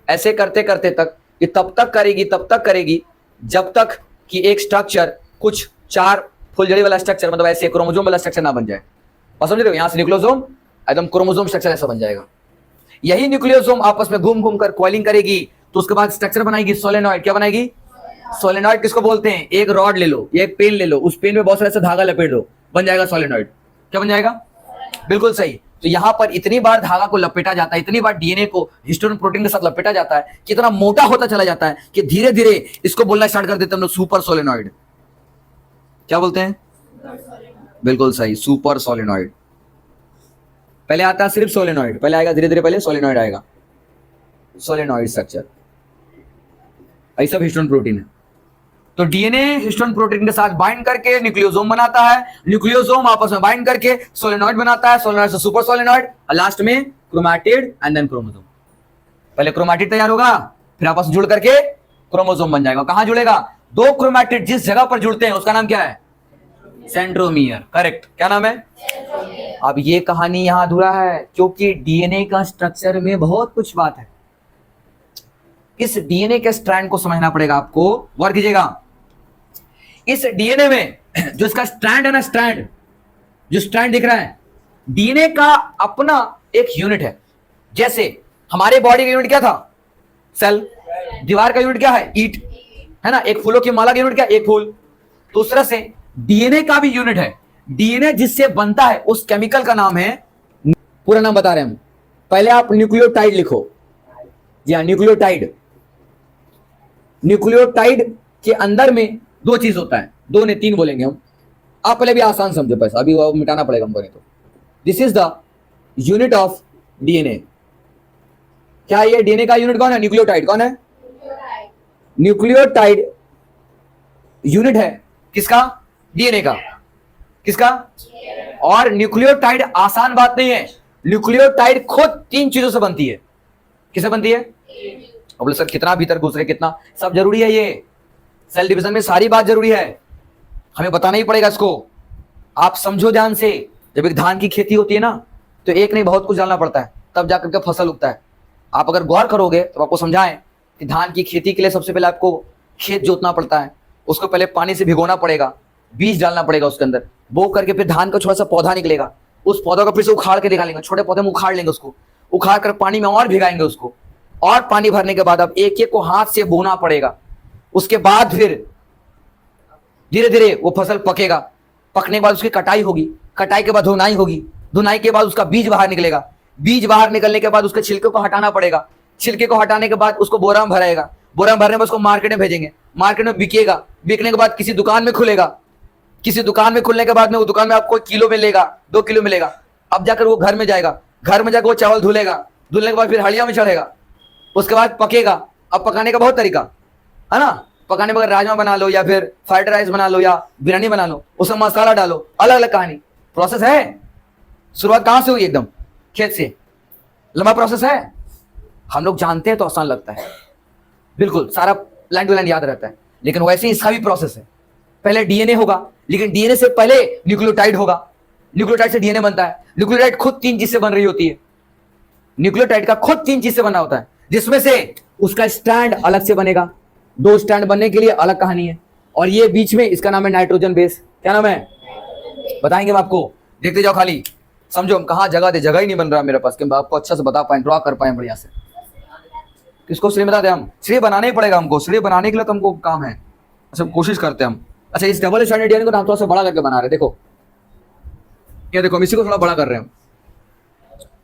ऐसे करते करते तक ये तब तक करेगी जब तक कि एक स्ट्रक्चर कुछ 4 फुलझड़ी वाला स्ट्रक्चर, मतलब ऐसे क्रोमोसोम वाला स्ट्रक्चर ना बन जाए। और समझ रहे हो, यहां से न्यूक्लियोसोम एकदम क्रोमोसोम स्ट्रक्चर ऐसा बन जाएगा। यही न्यूक्लियोसोम आपस में घूम घूम कर कॉइलिंग करेगी, तो उसके बाद स्ट्रक्चर बनाएगी सोलेनॉइड। क्या बनाएगी, सोलेनॉइड। किसको बोलते हैं, एक रॉड ले लो, एक पेन ले लो, उस पेन में बहुत सारा ऐसा धागा लपेट दो, बन जाएगा सोलेनॉइड। क्या बन जाएगा, बिल्कुल सही। तो यहां पर इतनी बार धागा को लपेटा जाता है, इतनी बार डीएनए को हिस्टोन प्रोटीन के साथ लपेटा जाता है कि इतना मोटा होता चला जाता है कि धीरे धीरे इसको बोलना स्टार्ट कर देते हैं हम लोग सुपर सोलेनॉइड। क्या बोलते हैं, बिल्कुल सही, सुपर सोलेनॉइड। पहले आता है सिर्फ सोलेनॉइड, पहले आएगा धीरे धीरे, पहले सोलेनॉइड आएगा, सोलेनॉइड स्ट्रक्चर। यही सब हिस्टोन प्रोटीन है। तो डीएनए हिस्टोन प्रोटीन के साथ बाइंड करके न्यूक्लियोसोम बनाता है, न्यूक्लियोसोम आपस में बाइंड करके सोलेनॉइड बनाता है, सोलेनॉइड से सुपर सोलेनॉइड, और लास्ट में क्रोमैटिड एंड देन क्रोमोसोम। पहले क्रोमैटिड तैयार होगा, फिर आपस में जुड़ करके क्रोमोसोम बन जाएगा। कहां जुड़ेगा, 2 क्रोमैटिड जिस जगह पर जुड़ते हैं उसका नाम क्या है, सेंट्रोमियर। करेक्ट, क्या नाम है। अब ये कहानी यहां अधूरा है, क्योंकि डीएनए का स्ट्रक्चर में बहुत कुछ बात है। इस डीएनए के स्ट्रैंड को समझना पड़ेगा आपको। गौर कीजिएगा, इस डीएनए में जो इसका स्ट्रैंड है ना, स्ट्रैंड, जो स्ट्रैंड दिख रहा है, डीएनए का अपना एक यूनिट है। जैसे हमारे बॉडी का यूनिट क्या था, सेल। दीवार का यूनिट क्या है, ईंट, है ना। एक फूलों की माला का यूनिट क्या, एक फूल। तो उस तरह से डीएनए का भी यूनिट है। डीएनए जिससे बनता है उस केमिकल का नाम है, पूरा नाम बता रहे हैं हम। पहले आप न्यूक्लियोटाइड लिखो। जी हाँ, न्यूक्लियोटाइड। न्यूक्लियोटाइड के अंदर में 2 चीज होता है, 2 नहीं 3 बोलेंगे हम। आप पहले भी आसान समझो, पैसा अभी वो मिटाना पड़ेगा हमको नहीं तो। This is the unit of DNA. क्या ये डीएनए का यूनिट कौन है, न्यूक्लियोटाइड। कौन है, न्यूक्लियोटाइड यूनिट है किसका, डीएनए का। किसका, और न्यूक्लियोटाइड आसान बात नहीं है। न्यूक्लियोटाइड खुद 3 चीजों से बनती है। किससे बनती है, बोले सर कितना भीतर घुस रहे, कितना, सब जरूरी है। ये सेल डिवीजन में सारी बात जरूरी है, हमें बताना ही पड़ेगा इसको। आप समझो ध्यान से, जब एक धान की खेती होती है ना, तो एक नहीं बहुत कुछ डालना पड़ता है, तब जाकर के फसल उगता है। आप अगर गौर करोगे तो आपको समझाएं कि धान की खेती के लिए सबसे पहले आपको खेत जोतना पड़ता है, उसको पहले पानी से भिगोना पड़ेगा, बीज डालना पड़ेगा उसके अंदर, बो करके फिर धान का छोटा सा पौधा निकलेगा, उस पौधा को फिर से उखाड़ के निकालेंगे, छोटे पौधे में उखाड़ लेंगे, उसको उखाड़ कर पानी में और भिगाएंगे उसको, और पानी भरने के बाद अब एक एक को हाथ से बोना पड़ेगा। उसके बाद फिर धीरे धीरे वो फसल पकेगा, पकने के बाद उसकी कटाई होगी, कटाई के बाद धुनाई होगी, धुनाई के बाद उसका बीज बाहर निकलेगा, बीज बाहर निकलने के बाद उसके छिलके को हटाना पड़ेगा, छिलके को हटाने के बाद उसको बोरा में भराएगा, बोरा में भरने के बाद उसको मार्केट में भेजेंगे, मार्केट में बिकेगा, बिकने के बाद किसी दुकान में खुलेगा, किसी दुकान में खुलने के बाद में वो दुकान में आपको किलो में लेगा, 2 किलो मिलेगा। अब जाकर वो घर में जाएगा, घर में जाकर वो चावल धुलेगा, धुलने के बाद फिर हड़िया में चढ़ेगा, उसके बाद पकेगा। अब पकाने का बहुत तरीका है ना, पकाने में अगर राजमा बना लो या फिर फ्राइड राइस बना लो या बिरयानी बना लो, उसमें मसाला डालो, अलग अलग कहानी, प्रोसेस है। शुरुआत कहां से हुई, एकदम खेत से, लंबा प्रोसेस है। हम लोग जानते हैं तो आसान लगता है, बिल्कुल सारा लाइन टू लाइन याद रहता है, लेकिन वैसे ही इसका भी प्रोसेस है। पहले डीएनए होगा, लेकिन डीएनए से पहले न्यूक्लियोटाइड होगा, न्यूक्लियोटाइड से डीएनए बनता है। न्यूक्लियोटाइड खुद 3 चीज से बन रही होती है, न्यूक्लियोटाइड का खुद 3 चीज से बना होता है, जिसमें से उसका स्टैंड अलग से बनेगा, 2 स्टैंड बनने के लिए अलग कहानी है, और ये बीच में इसका नाम है नाइट्रोजन बेस। क्या नाम है, बताएंगे हम आपको, देखते जाओ, खाली समझो। हम कहाँ जगह दे, जगह ही नहीं बन रहा मेरे पास कि आपको अच्छा से बता पाए, ड्रॉ कर पाए बढ़िया से। किसको श्री बता दें हम, श्री बनाना ही पड़ेगा हमको, श्री बनाने के लिए तो हमको काम है। अच्छा कोशिश करते हैं हम। अच्छा इस डबल स्टैंडर्ड डीएनए को हम थोड़ा सा बड़ा करके बना रहे हैं, देखो ये देखो, हम इसी को थोड़ा बड़ा कर रहे हैं,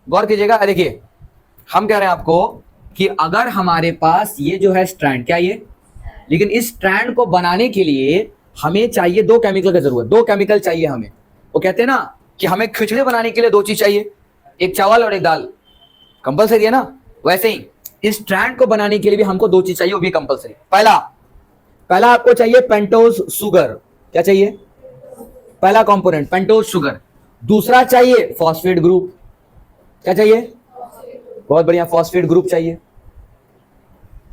गौर कीजिएगा। देखिए हम कह रहे हैं आपको कि अगर हमारे पास ये जो है स्ट्रैंड, क्या ये, लेकिन इस स्ट्रैंड को बनाने के लिए हमें चाहिए 2 केमिकल की जरूरत, 2 केमिकल चाहिए हमें। वो कहते हैं ना कि हमें खिचड़ी बनाने के लिए 2 चीज चाहिए, एक चावल और एक दाल, कंपलसरी है ना। वैसे ही इस स्ट्रैंड को बनाने के लिए भी हमको 2 चीज चाहिए, वो भी कंपलसरी। पहला आपको चाहिए पेंटोज शुगर। क्या चाहिए, पहला कंपोनेंट पेंटोज शुगर। दूसरा चाहिए फॉस्फेट ग्रुप। क्या चाहिए, बहुत बढ़िया, फॉस्फेट ग्रुप चाहिए।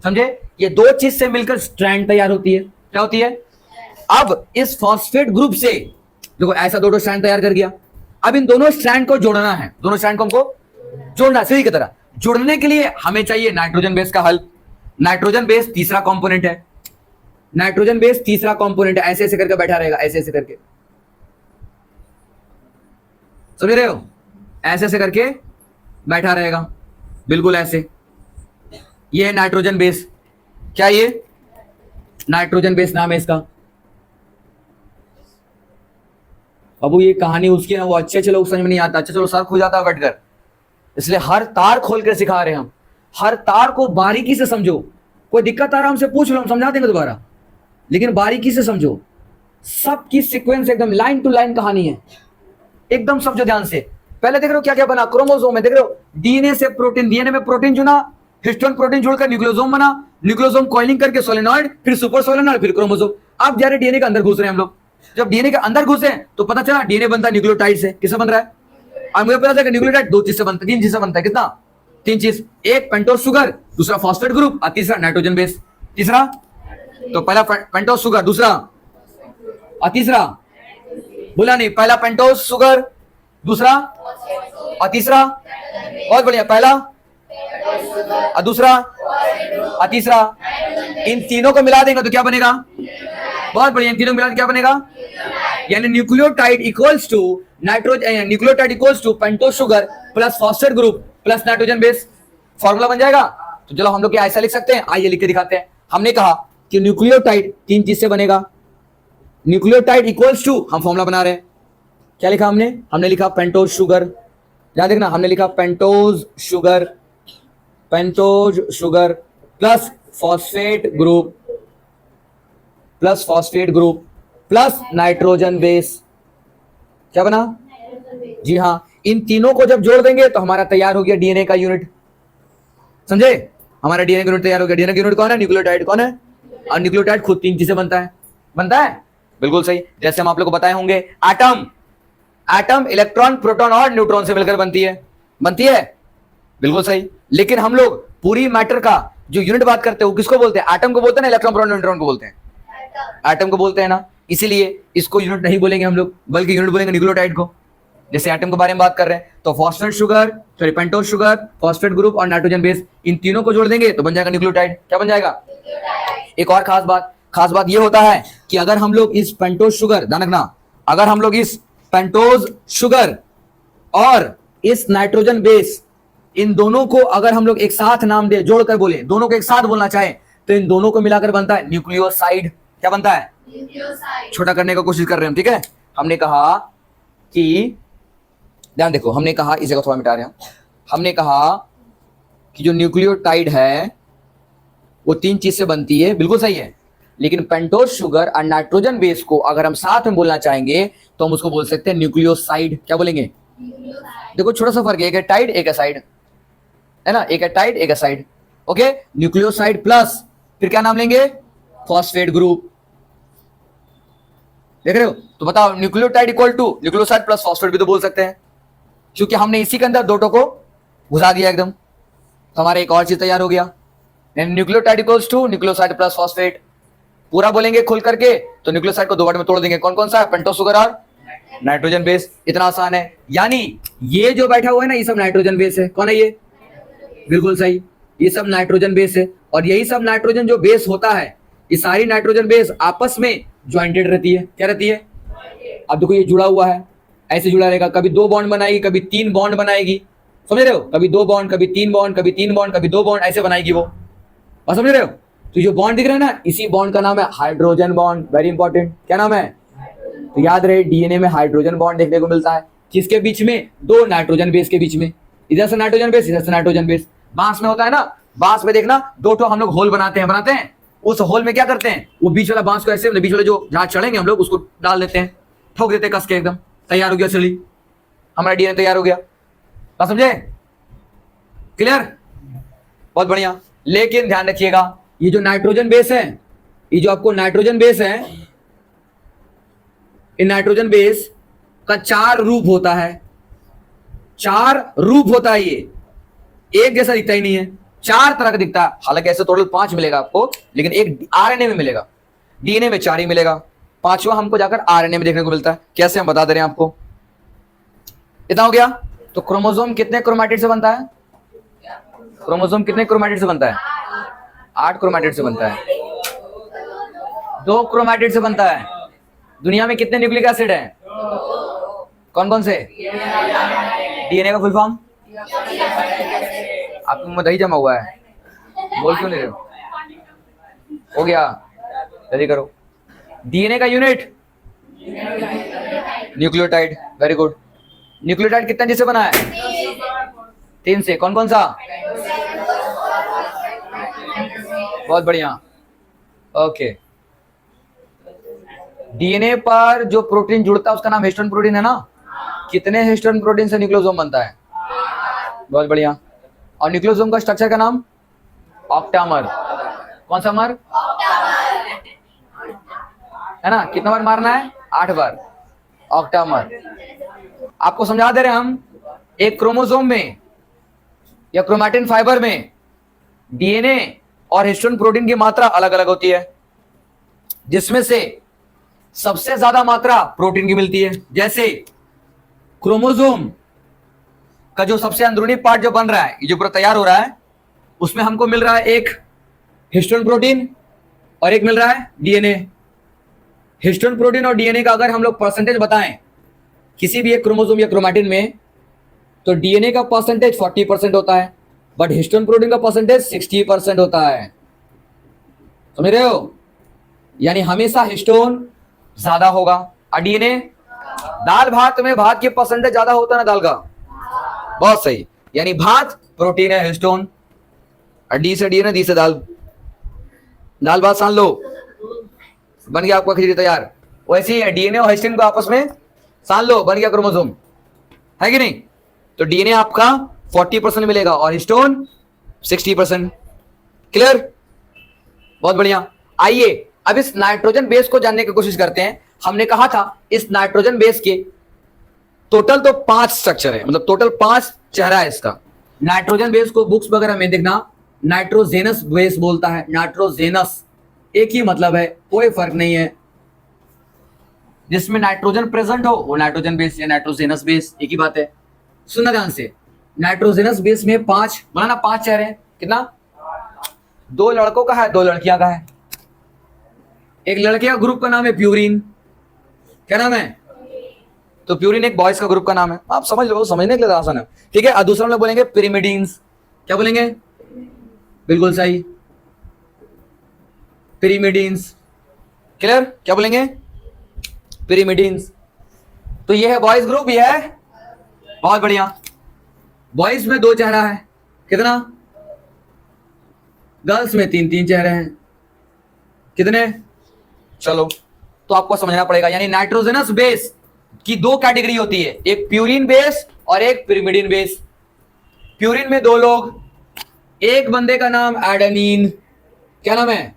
समझे, ये 2 चीज से मिलकर स्ट्रैंड तैयार होती है। क्या होती है, अब इस फॉस्फेट ग्रुप से देखो ऐसा दो स्ट्रैंड तैयार कर गया। अब इन दोनों स्ट्रैंड को जोड़ना है, दोनों स्ट्रैंड को हमको जोड़ना है सीढ़ी की तरह। जोड़ने के लिए हमें चाहिए नाइट्रोजन बेस का हेल्प। नाइट्रोजन बेस तीसरा कंपोनेंट है, नाइट्रोजन बेस तीसरा कंपोनेंट है। ऐसे ऐसे करके बैठा रहेगा, ऐसे ऐसे करके, समझ रहे हो? ऐसे ऐसे करके बैठा रहेगा, बिल्कुल ऐसे। ये है नाइट्रोजन बेस। क्या ये नाइट्रोजन बेस नाम है इसका। अब ये कहानी उसकी है, वो अच्छे लोग समझ में नहीं आता, चलो सर खो जाता है बैठकर, इसलिए हर तार खोल कर सिखा रहे हैं हम। हर तार को बारीकी से समझो, कोई दिक्कत आ रहा हमसे पूछ लो, हम समझा देंगे दोबारा, लेकिन बारीकी से समझो। सबकी सीक्वेंस एकदम लाइन टू लाइन कहानी है, एकदम समझो ध्यान से। पहले देख रहे हो क्या क्या बना, क्रोमोसोम में देख रहे हो, डीएनए से प्रोटीन, डीएनए में प्रोटीन चुना, हिस्टोन प्रोटीन जोड़कर न्यूक्लियोसोम बना, न्यूक्लियोसोम कॉइलिंग करके सोलेनॉइड, फिर सुपर सोलेनॉइड, फिर क्रोमोसोम। अब जा रहे डीएनए के अंदर घुस रहे हैं हम लोग। जब डीएनए के अंदर घुसे तो पता चला डीएनए बनता है न्यूक्लियोटाइड से। किससे बन रहा है? और मुझे पता चला न्यूक्लियोटाइड दो चीज से बनता है, तीन चीज से बनता है। कितना? तीन चीज, एक पेंटोज शुगर, दूसरा फॉस्फेट ग्रुप और तीसरा नाइट्रोजन बेस। तीसरा तो पहला पेंटोज शुगर, दूसरा और तीसरा बोला नहीं, पहला पेंटोज शुगर, दूसरा और तीसरा। बहुत बढ़िया, पहला और दूसरा और तीसरा, इन तीनों को मिला देंगे तो क्या बनेगा? बहुत बढ़िया, इन तीनों को मिला क्या बनेगा? यानी nucleotide equals to nitrogen, nucleotide equals to pentose sugar plus phosphate group plus nitrogen base. Formula बन जाएगा। तो चलो हम लोग क्या ऐसा लिख सकते हैं, आइए लिख के दिखाते हैं। हमने कहा कि न्यूक्लियोटाइड तीन चीज से बनेगा। न्यूक्लियोटाइड इक्वल्स टू, हम फॉर्मूला बना रहे हैं, क्या लिखा हमने? हमने लिखा पेंटोज शुगर, याद देखना, हमने लिखा pentose sugar, pentose sugar plus phosphate group, plus phosphate group plus nitrogen base. क्या बना? जी हाँ, इन तीनों को जब जोड़ देंगे तो हमारा तैयार हो गया डीएनए का यूनिट। समझे? हमारा डीएनए का यूनिट तैयार हो गया। डीएनए का यूनिट कौन है? न्यूक्लियोटाइड। कौन है? और न्यूक्लियोटाइड खुद तीन चीजें बनता है। बनता है, बिल्कुल सही। जैसे हम आप लोग को बताए होंगे, एटम, एटम इलेक्ट्रॉन, प्रोटॉन और न्यूट्रॉन से मिलकर बनती है। बनती है, बिल्कुल सही। लेकिन हम लोग पूरी मैटर का जो यूनिट बात करते हैं वो किसको बोलते हैं? एटम को बोलते हैं ना, इलेक्ट्रॉन, प्रोटॉन, न्यूट्रॉन को बोलते हैं, एटम को बोलते हैं ना। इसीलिए इसको यूनिट नहीं बोलेंगे हम लोग, बल्कि यूनिट बोलेंगे न्यूक्लियोटाइड को। जैसे एटम के बारे में बात कर रहे हैं तो phosphate sugar, sorry pentose sugar, phosphate group और नाइट्रोजन बेस, इन तीनों को जोड़ देंगे तो बन जाएगा न्यूक्लियोटाइड। क्या बन जाएगा? एक और खास बात ये होता है कि अगर हम लोग इस पेंटोज शुगर, ध्यान रखना, अगर हम लोग इस पेंटोज शुगर और इस नाइट्रोजन बेस, इन दोनों को अगर हम लोग एक साथ नाम दे, जोड़कर बोले, दोनों को एक साथ बोलना चाहे तो इन दोनों को मिलाकर बनता है न्यूक्लियोसाइड। क्या बनता है? छोटा करने का कोशिश कर रहे हैं, ठीक है। हमने कहा कि, ध्यान देखो, हमने कहा, इस जगह थोड़ा मिटा रहे हैं, हमने कहा कि जो न्यूक्लियोटाइड है वो तीन चीज से बनती है, बिल्कुल सही है। लेकिन पेंटोज शुगर और नाइट्रोजन बेस को अगर हम साथ में बोलना चाहेंगे तो हम उसको बोल सकते हैं न्यूक्लियोसाइड। क्या बोलेंगे? देखो छोटा सा फर्क है, एक है टाइड, एक है साइड, है ना, एक है टाइड, एक है साइड। ओके, न्यूक्लियोसाइड प्लस फिर क्या नाम लेंगे? Phosphate group. देख रहे हो? तो बताओ, nucleotide equal to nucleoside plus phosphate भी तो बोल सकते हैं, क्योंकि हमने इसी के अंदर दो को घुसा दिया एकदम, तो हमारा एक और चीज तैयार हो गया। Nucleotide equals to nucleoside plus phosphate. पूरा बोलेंगे खोल करके तो न्यूक्लियोसाइड को दो वर्ड में तोड़ देंगे। कौन कौन सा? पेंटोज शुगर और नाइट्रोजन बेस। इतना आसान है। यानी ये जो बैठा हुआ है ना, ये सब नाइट्रोजन बेस है। कौन है ये? बिल्कुल सही, ये सब नाइट्रोजन बेस है। और यही सब नाइट्रोजन जो बेस होता है, ये सारी नाइट्रोजन बेस आपस में ज्वाइंटेड रहती है। क्या रहती है? अब देखो ये जुड़ा हुआ है, ऐसे जुड़ा रहेगा, कभी दो बॉन्ड बनाएगी, कभी तीन बॉन्ड बनाएगी, समझ रहे हो? कभी दो बॉन्ड, कभी तीन बॉन्ड, कभी तीन बॉन्ड, कभी दो बॉन्ड, ऐसे बनाएगी वो, और समझ रहे हो? तो जो बॉन्ड दिख रहा है ना, इसी बॉन्ड का नाम है हाइड्रोजन बॉन्ड। वेरी इंपॉर्टेंट, क्या नाम है? तो याद रहे, डीएनए में हाइड्रोजन बॉन्ड देखने को मिलता है, किसके बीच में? दो नाइट्रोजन बेस के बीच में। इधर से नाइट्रोजन बेस, इधर से नाइट्रोजन बेस। बांस में होता है ना, बांस में देखना दो ठो हम लोग होल बनाते हैं। उस होल में क्या करते हैं? वो बीच वाला बांस को ऐसे, बीच वाले जो जहां चढ़ेंगे हम लोग, उसको डाल देते हैं, ठोक देते हैं कस के, एकदम तैयार हो गया चली, हमारा डीएनए तैयार हो गया। बात समझे? क्लियर? बहुत बढ़िया। लेकिन ध्यान रखिएगा, ये जो नाइट्रोजन बेस है, ये जो आपको नाइट्रोजन बेस है, इन नाइट्रोजन बेस का चार रूप होता है। चार रूप होता है, ये एक जैसा दिखता ही नहीं है, चार तरह का दिखता है। हालांकि ऐसे टोटल 5 मिलेगा आपको, लेकिन एक आरएनए में मिलेगा, डीएनए में 4 ही मिलेगा। पांचवा हमको जाकर आरएनए में देखने को मिलता है। कैसे हम बता दे रहे हैं आपको। इतना हो गया। तो क्रोमोसोम कितने क्रोमैटिड से बनता है? क्रोमोसोम कितने क्रोमैटिड से बनता है? 8 क्रोमैटिड से बनता है। 2 क्रोमैटिड से बनता है। दुनिया में कितने न्यूक्लिक एसिड हैं? कौन कौन से? डीएनए का फुल फॉर्म? आपके मुंह में दही जमा हुआ है, बोल क्यों नहीं रहे हो? हो गया, जल्दी करो। डीएनए का unit nucleotide. Very good. Nucleotide कितने जिससे बना है? 3 से। कौन कौन सा? बहुत बढ़िया। ओके। डीएनए पर जो प्रोटीन जुड़ता है उसका नाम हिस्टोन प्रोटीन है ना? कितने हिस्टोन प्रोटीन से न्यूक्लियोसोम बनता है? बहुत बढ़िया। और न्यूक्लियोसोम का स्ट्रक्चर का नाम? ऑक्टामर। कौन सा मर? है ना? कितना बार मारना है? 8 बार। ऑक्टामर। आपको समझा दे रहे हम, एक क्रोमोसोम में या क्रोमैटिन फाइबर में डीएनए और हिस्टोन प्रोटीन की मात्रा अलग अलग होती है, जिसमें से सबसे ज्यादा मात्रा प्रोटीन की मिलती है। जैसे क्रोमोसोम का जो सबसे अंदरूनी पार्ट जो बन रहा है, ये जो पूरा तैयार हो रहा है, उसमें हमको मिल रहा है एक हिस्टोन प्रोटीन और एक मिल रहा है डीएनए। हिस्टोन प्रोटीन और डीएनए का अगर हम लोग परसेंटेज बताएं किसी भी एक क्रोमोसोम या क्रोमैटिन में, तो डीएनए का परसेंटेज 40% होता है, बट हिस्टोन प्रोटीन का परसेंटेज 60% होता है। समझ रहे हो? यानी हमेशा हिस्टोन ज्यादा होगा और डीएनए। दाल भात में भात की परसेंटेज ज्यादा होता है ना दाल का? बहुत सही। यानी भात प्रोटीन है, हिस्टोन, और डी से डीएनए, डी से दाल। दाल भात सान लो, बन गया आपका खिचड़ी तैयार। वैसे ही है, डीएनए और हिस्टोन को आपस में सान लो, बन गया क्रोमोसोम, है कि नहीं? तो डीएनए आपका 40% मिलेगा और हिस्टोन 60%। क्लियर? बहुत बढ़िया। आइए अब इस नाइट्रोजन बेस को जानने की कोशिश करते हैं। हमने कहा था इस नाइट्रोजन बेस के टोटल तो 5 स्ट्रक्चर है, मतलब टोटल 5 चेहरा है इसका। नाइट्रोजन बेस को बुक्स वगैरह में देखना नाइट्रोजेनस बेस बोलता है। नाइट्रोजेनस एक ही मतलब है, कोई फर्क नहीं है। जिसमें नाइट्रोजन प्रेजेंट हो वो नाइट्रोजन बेस या नाइट्रोजेनस बेस, एक ही बात है। सुनना ध्यान से, नाइट्रोजेनस बेस में 5 बनाना 5 चेहरे हैं। कितना? 2 लड़कों का है, 2 लड़कियां का है। एक लड़के का ग्रुप का नाम है प्यूरिन। क्या नाम है? तो प्यूरिन एक बॉयज का ग्रुप का नाम है। आप समझ लो, समझने के लिए आसान है, ठीक है। और दूसरा हम लोग बोलेंगे पिरिमिडीन्स। क्या बोलेंगे? बिल्कुल सही, पिरिमिडीन्स। क्लियर? क्या बोलेंगे? पिरिमिडीन्स। तो ये है बॉयज ग्रुप, ये है। बहुत बढ़िया। बॉयज में 2 चेहरा है। कितना? गर्ल्स में 3-3 चेहरे हैं। कितने? चलो, तो आपको समझना पड़ेगा। यानी नाइट्रोजनस बेस की 2 कैटेगरी होती है, एक प्यूरिन बेस और एक पिरिमिडिन बेस। प्यूरिन में 2 लोग, एक बंदे का नाम एडेनिन। क्या नाम है?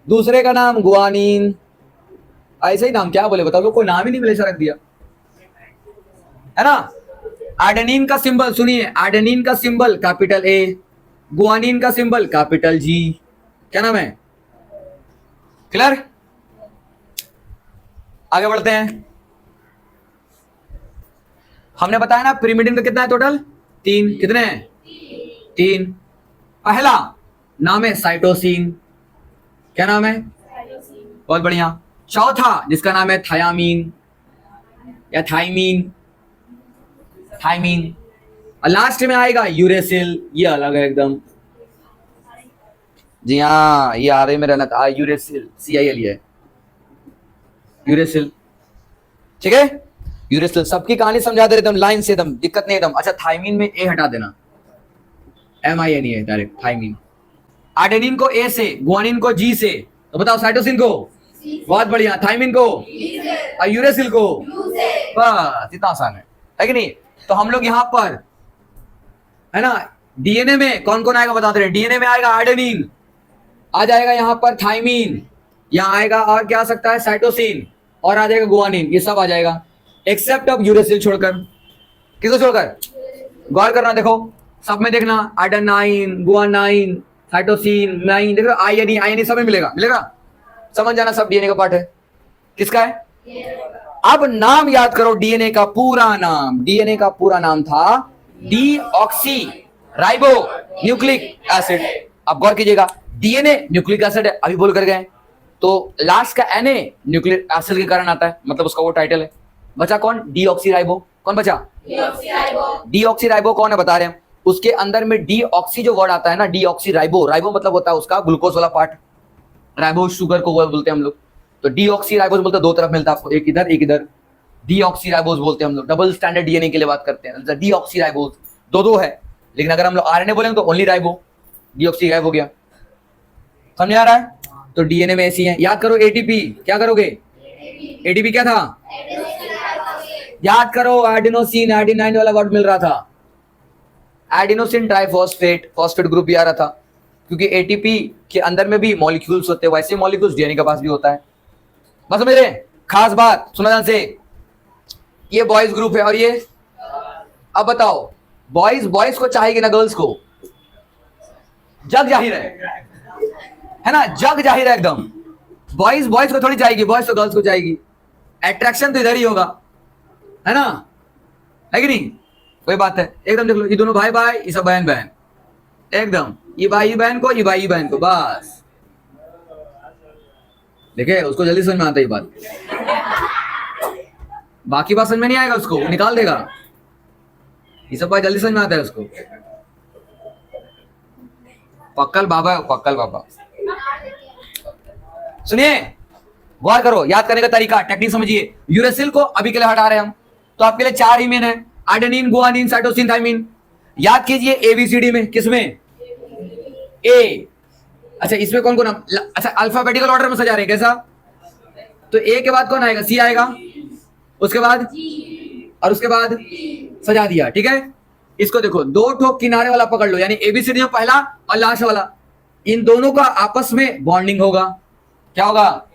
दूसरे का नाम गुआनिन। ऐसे ही नाम, क्या बोले बताओ? कोई नाम ही नहीं मिले, रख दिया है ना। एडेनिन का सिंबल सुनिए, एडेनिन का सिंबल कैपिटल ए, गुआनिन का सिंबल कैपिटल जी। क्या नाम है? क्लियर? आगे बढ़ते हैं। हमने बताया ना पिरिमिडिन का कितना है टोटल? 3। कितने हैं? 3। पहला नाम है साइटोसिन। क्या नाम है? बहुत बढ़िया। चौथा जिसका नाम है थायामीन या थाइमीन, थाइमीन। और लास्ट में आएगा यूरेसिल। ये अलग है एकदम। जी हाँ, ये आ रहे में रहना था यूरेसिल, CIL है यूरेसिल, ठीक है। यूरेसिल सबकी कहानी समझा दे रहे एकदम लाइन से, एकदम दिक्कत नहीं एकदम। अच्छा, थाइमीन में ए हटा देना, MIN है डायरेक्ट थाइमीन। एडेनिन को ए से, गुआनिन को जी से, तो बताओ साइटोसिन को? बहुत बढ़िया। थाइमिन को? और यूरेसिल को? बस इतना आसान है कि नहीं? तो हम लोग यहाँ पर है ना, डीएनए में कौन कौन आएगा बताते रहे। डीएनए में आएगा एडेनिन, आ जाएगा यहाँ पर थाइमीन, यहाँ आएगा और क्या आ सकता है? साइटोसिन, और आ जाएगा गुआनिन। ये सब आ जाएगा एक्सेप्ट अब यूरेसिल छोड़कर। किसको छोड़कर? गौर करना, देखो सब में देखना, एडेनाइन, गुआनाइन, साइटोसिन, नाइन, देखो आईएनई, आईएनई सब में मिलेगा, मिलेगा। समझ जाना, सब डीएनए का पार्ट है। किसका है? अब नाम याद करो डीएनए का पूरा नाम। डीएनए का पूरा नाम था डीऑक्सी राइबो न्यूक्लिक एसिड। अब गौर कीजिएगा, डीएनए न्यूक्लिक एसिड है, अभी बोल कर गए, तो लास्ट का एनए न्यूक्लिक एसिड के कारण आता है, मतलब उसका वो टाइटल है। बचा कौन? Deoxy ribo. कौन बचा? डीऑक्सी राइबो कौन है बता रहे हैं? उसके अंदर में डीऑक्सी जो वर्ड आता है ना, डीऑक्सी राइबो, राइबो मतलब होता है उसका ग्लूकोज वाला पार्ट, राइबो शुगर को बोलते हैं हम लोग। तो डीऑक्सी राइबोज बोलते हैं, दो तरफ मिलता है आपको, एक इधर एक इधर, डीऑक्सी राइबोज बोलते हैं हम लोग। डबल स्टैंडर्ड डीएनए के लिए बात करते हैं, डीऑक्सी राइबोज दो है, लेकिन अगर हम लोग आरएनए बोलेंगे तो ओनली राइबो, डीऑक्सी राइबो हो गया। समझ आ रहा है? तो डीएनए में ऐसी है, याद करो एटीपी, क्या करोगे? एटीपी क्या था? याद करो, एडिनोसिन, एडेनाइन वाला वर्ड मिल रहा था, एडिनोसिन ट्राइफॉस्फेट, फॉस्फेट ग्रुप भी आ रहा था, क्योंकि एटीपी के अंदर में भी मॉलिक्यूल्स होते हैं, वैसे मॉलिक्यूल्स डीएनए के पास भी होता है। बस समझ रहे? खास बात सुना ध्यान से, ये बॉयज ग्रुप है और ये, अब बताओ बॉयज को चाहेगी ना गर्ल्स को? जग जाहिर है ना, जग जाहिर है एकदम। बॉयज को थोड़ी चाहेगी, बॉयज तो गर्ल्स को चाहेगी, अट्रैक्शन तो इधर ही होगा, है ना, है कि नहीं? वही बात है एकदम। देख लो, ये दोनों भाई भाई, ये सब बहन बहन, एकदम ये भाई बहन को, ये भाई बहन को, बस देखे, उसको जल्दी समझ में आता है ये बात, बाकी बात समझ में नहीं आएगा उसको, वो निकाल देगा। ये सब बात जल्दी समझ में आता है उसको। पक्कल बाबा, पक्कल बाबा। सुनिए, गौर करो, याद करने का तरीका, टेक्निक समझिए। यूरेसिल को अभी के लिए हटा रहे हैं हम, तो आपके लिए 4 ईमेन है, एडेनिन, गुआनिन, साइटोसिन, थाइमिन। याद कीजिए एबीसीडी में, किसमें? ए। अच्छा, इसमें कौन कौन? अच्छा, अल्फाबेटिकल ऑर्डर में सजा रहे हैं, कैसा? तो ए के बाद कौन आएगा? सी आएगा, उसके बाद और उसके बाद सजा दिया, ठीक है। इसको देखो, 2 ठो किनारे वाला पकड़ लो, यानी एबीसीडी में पहला और लास्ट वाला, इन दोनों का आपस में बॉन्डिंग होगा। क्या होगा?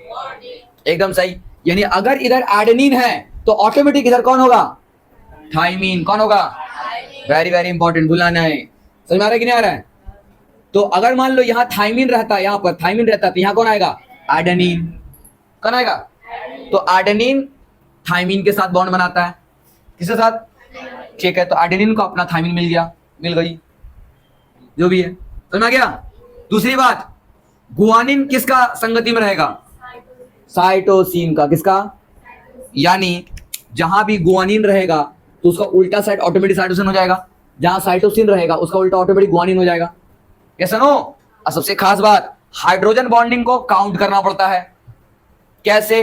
एकदम सही। यानी अगर इधर एडेनिन है तो ऑटोमेटिक इधर कौन होगा? थाइमीन। कौन होगा? वेरी वेरी इंपॉर्टेंट, भूलना है। समझ में आ रहा है कि नहीं आ रहा है? तो अगर मान लो यहाँ थाइमीन रहता है, यहाँ पर थाइमीन रहता है, तो यहाँ कौन आएगा? एडेनिन। कौन आएगा? तो एडेनिन थाइमीन के साथ बॉन्ड बनाता है, किसके साथ? ठीक है, तो एडेनिन को अपना थाइमीन मिल गया, मिल गई, जो भी है। समझ में आ गया? दूसरी बात, गुआनिन किसका संगति में रहेगा? साइटोसिन का। किसका? यानी जहां भी गुआनिन रहेगा तो उसका उल्टा साइड ऑटोमेटिक साइटोसिन हो जाएगा, जहां साइटोसिन रहेगा उसका उल्टा ऑटोमेटिक गुआनिन हो जाएगा। कैसा नो? और सबसे खास बात, हाइड्रोजन बॉन्डिंग को काउंट करना पड़ता है। कैसे?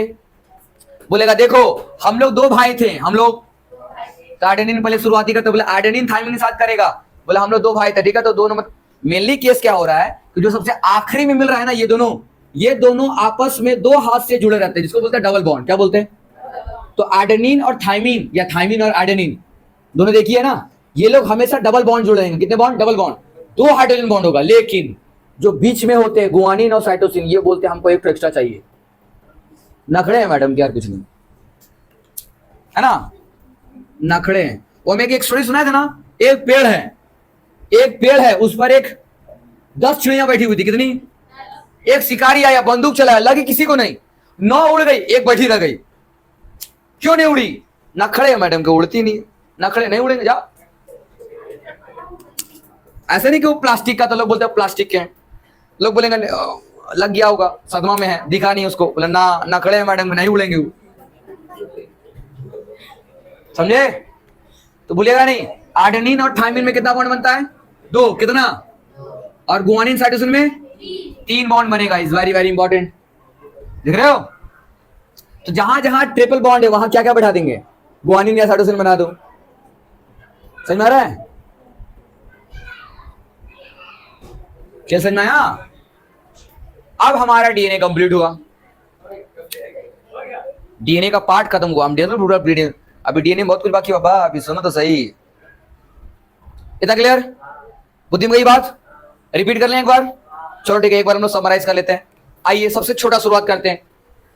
बोलेगा देखो, हम लोग 2 भाई थे, हम लोग, तो एडेनिन पहले शुरुआती करते, बोले एडेनिन थाइमिन के साथ करेगा, बोले हम लोग 2 भाई थे, ठीक है। तो 2 नंबर मेनली केस क्या हो रहा है कि जो सबसे आखिरी में मिल रहा है ना, ये दोनों आपस में 2 हाथ से जुड़े रहते हैं, जिसको बोलते हैं डबल बॉन्ड। क्या बोलते हैं? तो एडेनिन और थाइमिन, या थाइमिन और एडेनिन दोनों देखिए ना, ये लोग हमेशा डबल बॉन्ड जुड़े रहेंगे। कितने bond? Double bond, 2 hydrogen bond होगा। लेकिन जो बीच में होते हैं गुआनिन और साइटोसिन, ये बोलते हैं हमको एक एक्स्ट्रा चाहिए। नखड़े हैं मैडम क्या? कुछ नहीं है ना, नखड़े हैं। वो मैं एक स्टोरी सुनाया था ना, एक पेड़ है, उस पर एक 10 चिड़ियां बैठी हुई थी। कितनी? एक शिकारी आया, बंदूक चलाया, लगी किसी को नहीं, 9 उड़ गई, एक बैठी रह गई। क्यों नहीं उड़ी? नखड़े मैडम के, उड़ती नहीं, नखड़े नहीं उड़ेंगे। जा, ऐसे नहीं कि वो प्लास्टिक का, तो लोग बोलते हैं प्लास्टिक के हैं, लोग बोलेंगे लग गया होगा, सदमा में है, दिखा नहीं उसको, बोले ना, नखड़े मैडम नहीं उड़ेंगे वो। समझे? तो भूलिएगा नहीं, एडेनिन और थाइमिन में कितना बॉन्ड बनता है? 2। कितना? और गुआनिन साइटोसिन में 3 बॉन्ड बनेगा। इज वेरी वेरी इंपॉर्टेंट, देख रहे हो? तो जहां जहां ट्रिपल बॉन्ड है वहां क्या क्या बैठा देंगे? गुआनिन या साइटोसिन बना दो। समझ में आ रहा है? क्या समझ में आया? अब हमारा डीएनए कंप्लीट हुआ, डीएनए का पार्ट खत्म हुआ, हम डीएनए, अभी डीएनए बहुत कुछ बाकी बाबा, अभी सुनो तो सही। इतना क्लियर? बुद्धि में गई बात? रिपीट कर लें एक बार? चलो ठीक है, एक बार हम लोग समराइज कर लेते हैं। आइए सबसे छोटा शुरुआत करते हैं।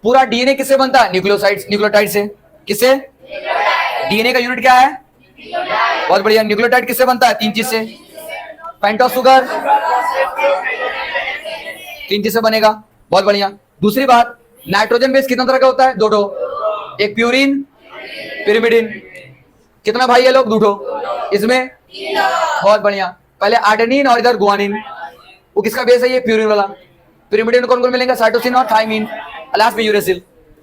पूरा डीएनए किससे बनता है? न्यूक्लियोसाइड्स, न्यूक्लियोटाइड से। किससे? डीएनए का यूनिट क्या है? बहुत बढ़िया। न्यूक्लियोटाइड किससे बनता है? 3 चीज से। पेंटोस शुगर 3 चीज से बनेगा, बहुत बढ़िया। दूसरी बात, नाइट्रोजन बेस कितना तरह का होता है? 2 ठो, एक प्यूरिन, पिरिमिडिन। कितना भाई है लोग? 2 ठो। इसमें बहुत बढ़िया। पहले आर्डेनिन और इधर गुआनिन। वो किसका बेस है? ये प्यूरिन वाला। पिरिमिडिन कौन कौन मिलेंगे? साइटोसिन और थाइमिन। लास्ट में यूरेसिल।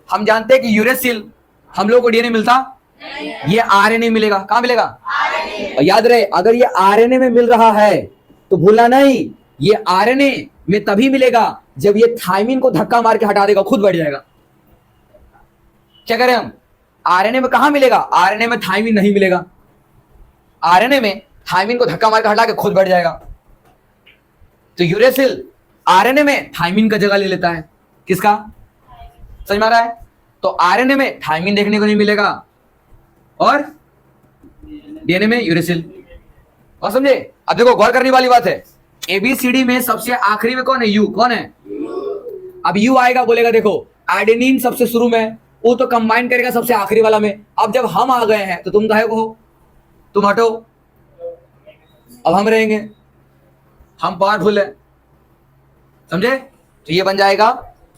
हम जानते हैं कि यूरेसिल हम लोग को डीएनए मिलता, ये आरएनए मिलेगा। कहां मिलेगा? और याद रहे, अगर ये आरएनए में मिल रहा है तो भूलना नहीं, ये आरएनए में तभी मिलेगा जब ये थाइमिन को धक्का मार के हटा देगा, खुद बढ़ जाएगा। क्या करें हम? आरएनए में कहां मिलेगा? आरएनए में थाइमिन नहीं मिलेगा। आरएनए में थाइमिन को धक्का मार के हटा के खुद बढ़ जाएगा। तो यूरेसिल आरएनए में थाइमिन का जगह ले लेता है। किसका? समझ में आ रहा है? तो आरएनए में थाइमिन देखने को नहीं मिलेगा और डीएनए में यूरेसिल। और समझे? अब देखो, गौर करने वाली बात है, एबीसीडी में सबसे आखिरी में कौन है? यू। कौन है? अब यू आएगा, बोलेगा देखो एडेनिन सबसे शुरू में, वो तो कंबाइन करेगा सबसे आखिरी वाला में। अब जब हम आ गए हैं तो तुम काहे को हो? तुम हटो, अब हम रहेंगे, हम पावरफुल है। समझे? तो ये बन जाएगा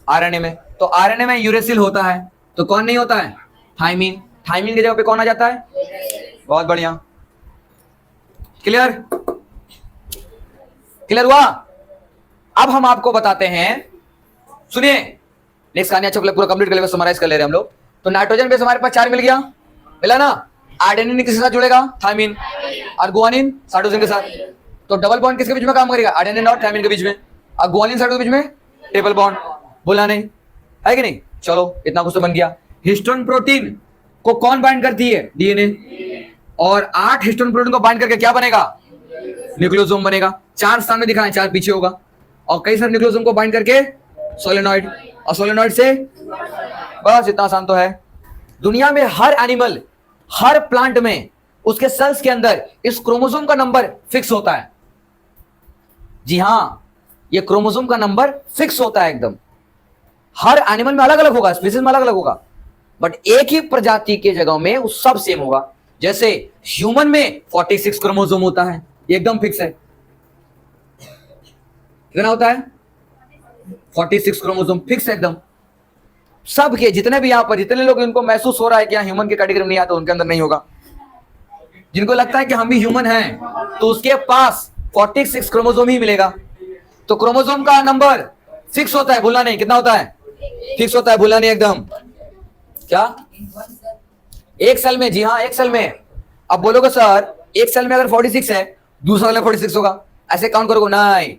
आरएनए में। तो आरएनए में यूरेसिल होता है, तो कौन नहीं होता है? थाइमिन। थाइमिन की जगह पे कौन आ जाता है? बहुत बढ़िया। क्लियर? क्लियर हुआ? अब हम आपको बताते हैं, सुनिए, नेक्स्ट कहानी अच्छा पूरा कंप्लीट कर लेंगे, समराइज कर ले रहे हैं हम लोग। तो नाइट्रोजन बेस हमारे पास 4 मिल गया, मिला ना? आर्डेनिन किसके साथ जुड़ेगा? थाइमिन। और गुआनिन साइटोसिन के साथ। तो डबल बॉन्ड किसके बीच में काम करेगा? आर्डेनिन और थाइमिन के बीच में। और गुआनिन साइटो के बीच में ट्रिपल बॉन्ड। बोला नहीं है कि नहीं? चलो, इतना कुछ तो बन गया। हिस्टोन प्रोटीन को कौन बाइंड करती है? डीएनए। और 8 हिस्टोन प्रोटीन को बाइंड करके क्या बनेगा? न्यूक्लियोसोम बनेगा। 4 सामने दिखाएं, 4 पीछे होगा। और कई सारे न्यूक्लियोसोम को बाइंड करके सोलेनॉइड, और सोलेनॉइड से, बस इतना आसान तो है। दुनिया में हर एनिमल, हर प्लांट में, उसके सेल्स के अंदर इस क्रोमोसोम का नंबर फिक्स होता है। जी हां, ये क्रोमोसोम का नंबर फिक्स होता है एकदम। हर एनिमल में अलग अलग होगा, स्पीसीज में अलग अलग होगा, बट एक ही प्रजाति के जगह में वो सब सेम होगा। जैसे ह्यूमन में 46 क्रोमोसोम होता है, एकदम फिक्स है। कितना होता है? 46 क्रोमोसोम फिक्स है एकदम। सबके जितने भी यहां पर जितने लोग इनको महसूस हो रहा है कि यहाँ ह्यूमन के कैटेगरी में नहीं आता, उनके अंदर नहीं होगा। जिनको लगता है कि हम भी ह्यूमन हैं, तो उसके पास 46 क्रोमोसोम ही मिलेगा। तो क्रोमोसोम का नंबर फिक्स होता है, भूलना नहीं। कितना होता है? फिक्स होता है, भूलना नहीं एकदम। क्या? एक सेल में? जी हाँ, एक सेल में। अब बोलोगे सर, एक सेल में अगर 46 है, दूसरा वाला 46 होगा, ऐसे काउंट करोगे? नहीं,